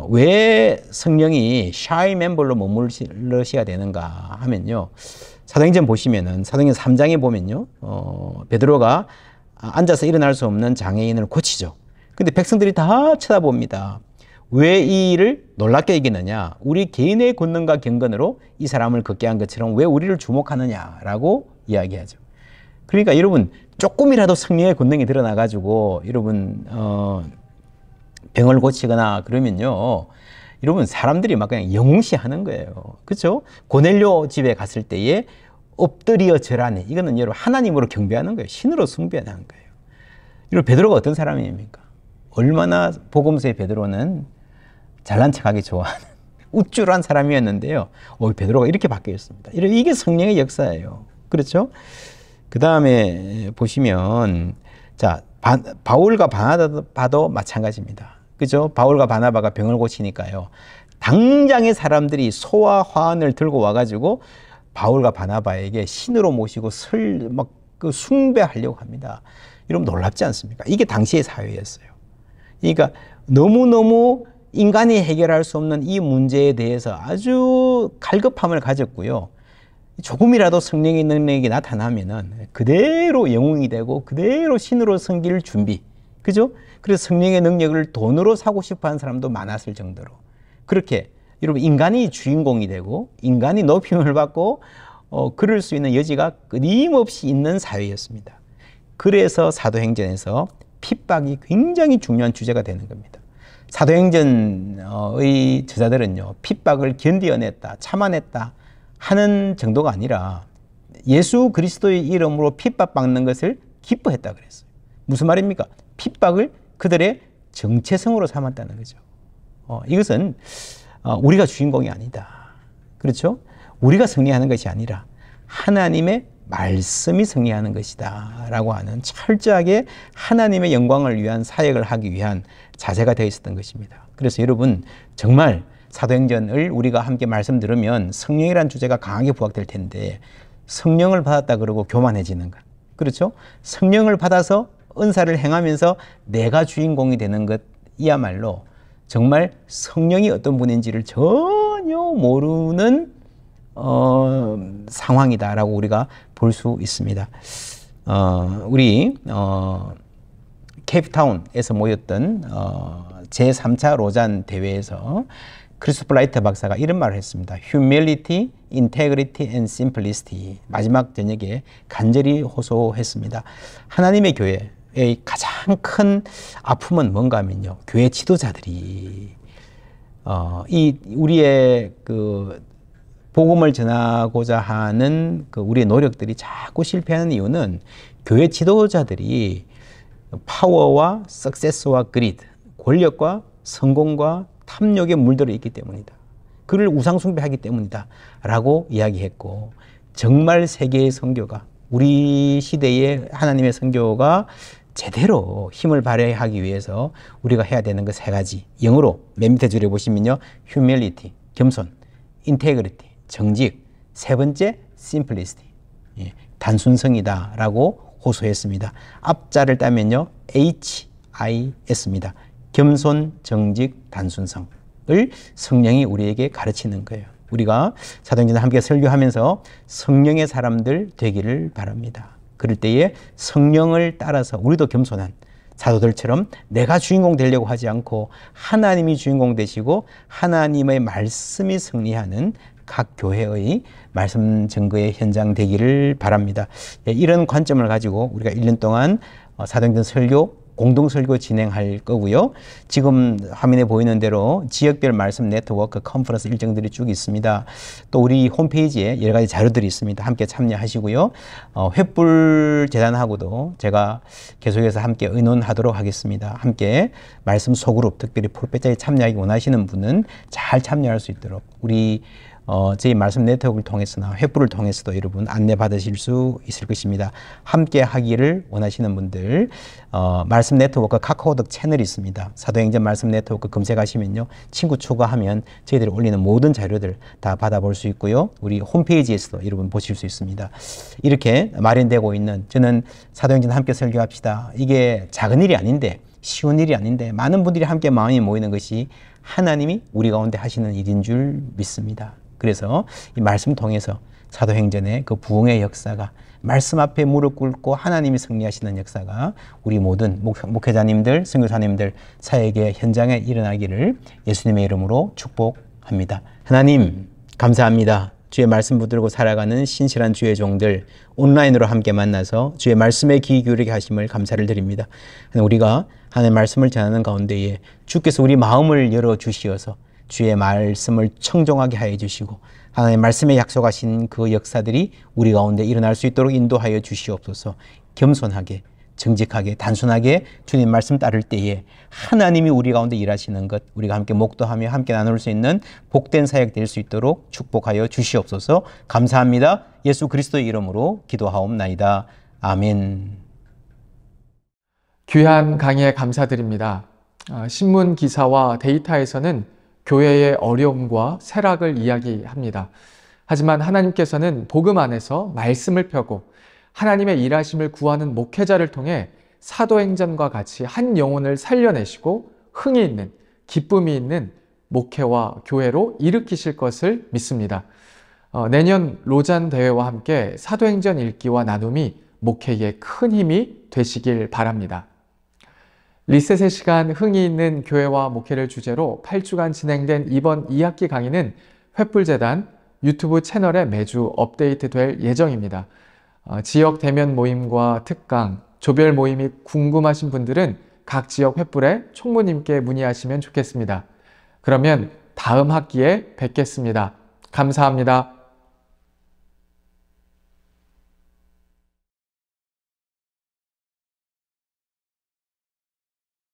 왜 성령이 샤이 멤버로 머무르셔야 되는가 하면요. 사도행전 보시면은 사도행전 3장에 보면요. 베드로가 앉아서 일어날 수 없는 장애인을 고치죠. 근데 백성들이 다 쳐다봅니다. 왜 이 일을 놀랍게 여기느냐? 우리 개인의 권능과 경건으로 이 사람을 걷게 한 것처럼 왜 우리를 주목하느냐라고 이야기하죠. 그러니까 여러분 조금이라도 성령의 권능이 드러나가지고 여러분 병을 고치거나 그러면요. 여러분 사람들이 막 그냥 영시하는 거예요. 그렇죠? 고넬료 집에 갔을 때에 엎드려 절하니 이거는 여러분 하나님으로 경배하는 거예요. 신으로 숭배하는 거예요. 여러분 베드로가 어떤 사람입니까? 얼마나 복음서의 베드로는 잘난 척하기 좋아하는 우쭐한 사람이었는데요. 베드로가 이렇게 바뀌었습니다. 이게 성령의 역사예요. 그렇죠? 그 다음에 보시면 자 바울과 바나바도 마찬가지입니다. 그죠? 바울과 바나바가 병을 고치니까요. 당장의 사람들이 소와 화환을 들고 와가지고 바울과 바나바에게 신으로 모시고 숭배하려고 합니다. 여러분 놀랍지 않습니까? 이게 당시의 사회였어요. 그러니까 너무너무 인간이 해결할 수 없는 이 문제에 대해서 아주 갈급함을 가졌고요. 조금이라도 성령의 능력이 나타나면은 그대로 영웅이 되고 그대로 신으로 섬길 준비. 그죠? 그래서 성령의 능력을 돈으로 사고 싶어 하는 사람도 많았을 정도로. 그렇게 여러분 인간이 주인공이 되고 인간이 높임을 받고 그럴 수 있는 여지가 끊임없이 있는 사회였습니다. 그래서 사도행전에서 핍박이 굉장히 중요한 주제가 되는 겁니다. 사도행전의 저자들은요, 핍박을 견디어냈다, 참아냈다 하는 정도가 아니라 예수 그리스도의 이름으로 핍박받는 것을 기뻐했다 그랬어요. 무슨 말입니까? 핍박을 그들의 정체성으로 삼았다는 거죠. 이것은 우리가 주인공이 아니다. 그렇죠? 우리가 승리하는 것이 아니라 하나님의 말씀이 승리하는 것이다 라고 하는 철저하게 하나님의 영광을 위한 사역을 하기 위한 자세가 되어 있었던 것입니다. 그래서 여러분 정말 사도행전을 우리가 함께 말씀 들으면 성령이라는 주제가 강하게 부각될 텐데 성령을 받았다 그러고 교만해지는 것. 그렇죠? 성령을 받아서 은사를 행하면서 내가 주인공이 되는 것이야말로 정말 성령이 어떤 분인지를 전혀 모르는 상황이다라고 우리가 볼 수 있습니다. 우리 케이프타운에서 모였던 제3차 로잔 대회에서 크리스토퍼 라이트 박사가 이런 말을 했습니다. Humility, Integrity and Simplicity. 마지막 저녁에 간절히 호소했습니다. 하나님의 교회의 가장 큰 아픔은 뭔가 하면요. 교회 지도자들이 이 우리의 그 복음을 전하고자 하는 그 우리의 노력들이 자꾸 실패하는 이유는 교회 지도자들이 파워와 석세스와 그리드, 권력과 성공과 탐욕에 물들어 있기 때문이다. 그를 우상숭배하기 때문이다 라고 이야기했고, 정말 세계의 선교가, 우리 시대의 하나님의 선교가 제대로 힘을 발휘하기 위해서 우리가 해야 되는 그 세 가지, 영어로 맨 밑에 줄여 보시면요, humility, 겸손, integrity, 정직, 세 번째 simplicity, 단순성이다 라고 호소했습니다. 앞자를 따면요, HIS입니다. 겸손, 정직, 단순성을 성령이 우리에게 가르치는 거예요. 우리가 사도행전을 함께 설교하면서 성령의 사람들 되기를 바랍니다. 그럴 때에 성령을 따라서 우리도 겸손한 사도들처럼 내가 주인공 되려고 하지 않고 하나님이 주인공 되시고 하나님의 말씀이 승리하는 각 교회의 말씀 증거의 현장 되기를 바랍니다. 이런 관점을 가지고 우리가 1년 동안 사도행전 설교 공동 설교 진행할 거고요. 지금 화면에 보이는 대로 지역별 말씀 네트워크 컨퍼런스 일정들이 쭉 있습니다. 또 우리 홈페이지에 여러 가지 자료들이 있습니다. 함께 참여하시고요. 횃불 재단하고도 제가 계속해서 함께 의논하도록 하겠습니다. 함께 말씀 소그룹, 특별히 프로페자에 참여하기 원하시는 분은 잘 참여할 수 있도록 우리 저희 말씀 네트워크를 통해서나 횃불을 통해서도 여러분 안내 받으실 수 있을 것입니다. 함께 하기를 원하시는 분들 말씀 네트워크 카카오톡 채널이 있습니다. 사도행전 말씀 네트워크 검색하시면요, 친구 추가하면 저희들이 올리는 모든 자료들 다 받아볼 수 있고요. 우리 홈페이지에서도 여러분 보실 수 있습니다. 이렇게 마련되고 있는, 저는 사도행전 함께 설교합시다, 이게 작은 일이 아닌데, 쉬운 일이 아닌데, 많은 분들이 함께 마음이 모이는 것이 하나님이 우리 가운데 하시는 일인 줄 믿습니다. 그래서 이 말씀 통해서 사도행전의 그 부흥의 역사가, 말씀 앞에 무릎 꿇고 하나님이 승리하시는 역사가 우리 모든 목회자님들, 선교사님들 사역의 현장에 일어나기를 예수님의 이름으로 축복합니다. 하나님 감사합니다. 주의 말씀 붙들고 살아가는 신실한 주의 종들 온라인으로 함께 만나서 주의 말씀에 귀 기울이게 하심을 감사를 드립니다. 우리가 하나님의 말씀을 전하는 가운데에 주께서 우리 마음을 열어주시어서 주의 말씀을 청종하게 하여 주시고 하나님의 말씀에 약속하신 그 역사들이 우리 가운데 일어날 수 있도록 인도하여 주시옵소서. 겸손하게, 정직하게, 단순하게 주님 말씀 따를 때에 하나님이 우리 가운데 일하시는 것 우리가 함께 목도하며 함께 나눌 수 있는 복된 사역 될 수 있도록 축복하여 주시옵소서. 감사합니다. 예수 그리스도의 이름으로 기도하옵나이다. 아멘. 귀한 강의에 감사드립니다. 신문 기사와 데이터에서는 교회의 어려움과 쇠락을 이야기합니다. 하지만 하나님께서는 복음 안에서 말씀을 펴고 하나님의 일하심을 구하는 목회자를 통해 사도행전과 같이 한 영혼을 살려내시고 흥이 있는, 기쁨이 있는 목회와 교회로 일으키실 것을 믿습니다. 내년 로잔 대회와 함께 사도행전 읽기와 나눔이 목회에 큰 힘이 되시길 바랍니다. 리셋의 시간, 흥이 있는 교회와 목회를 주제로 8주간 진행된 이번 2학기 강의는 횃불재단 유튜브 채널에 매주 업데이트될 예정입니다. 지역 대면 모임과 특강, 조별 모임이 궁금하신 분들은 각 지역 횃불의 총무님께 문의하시면 좋겠습니다. 그러면 다음 학기에 뵙겠습니다. 감사합니다.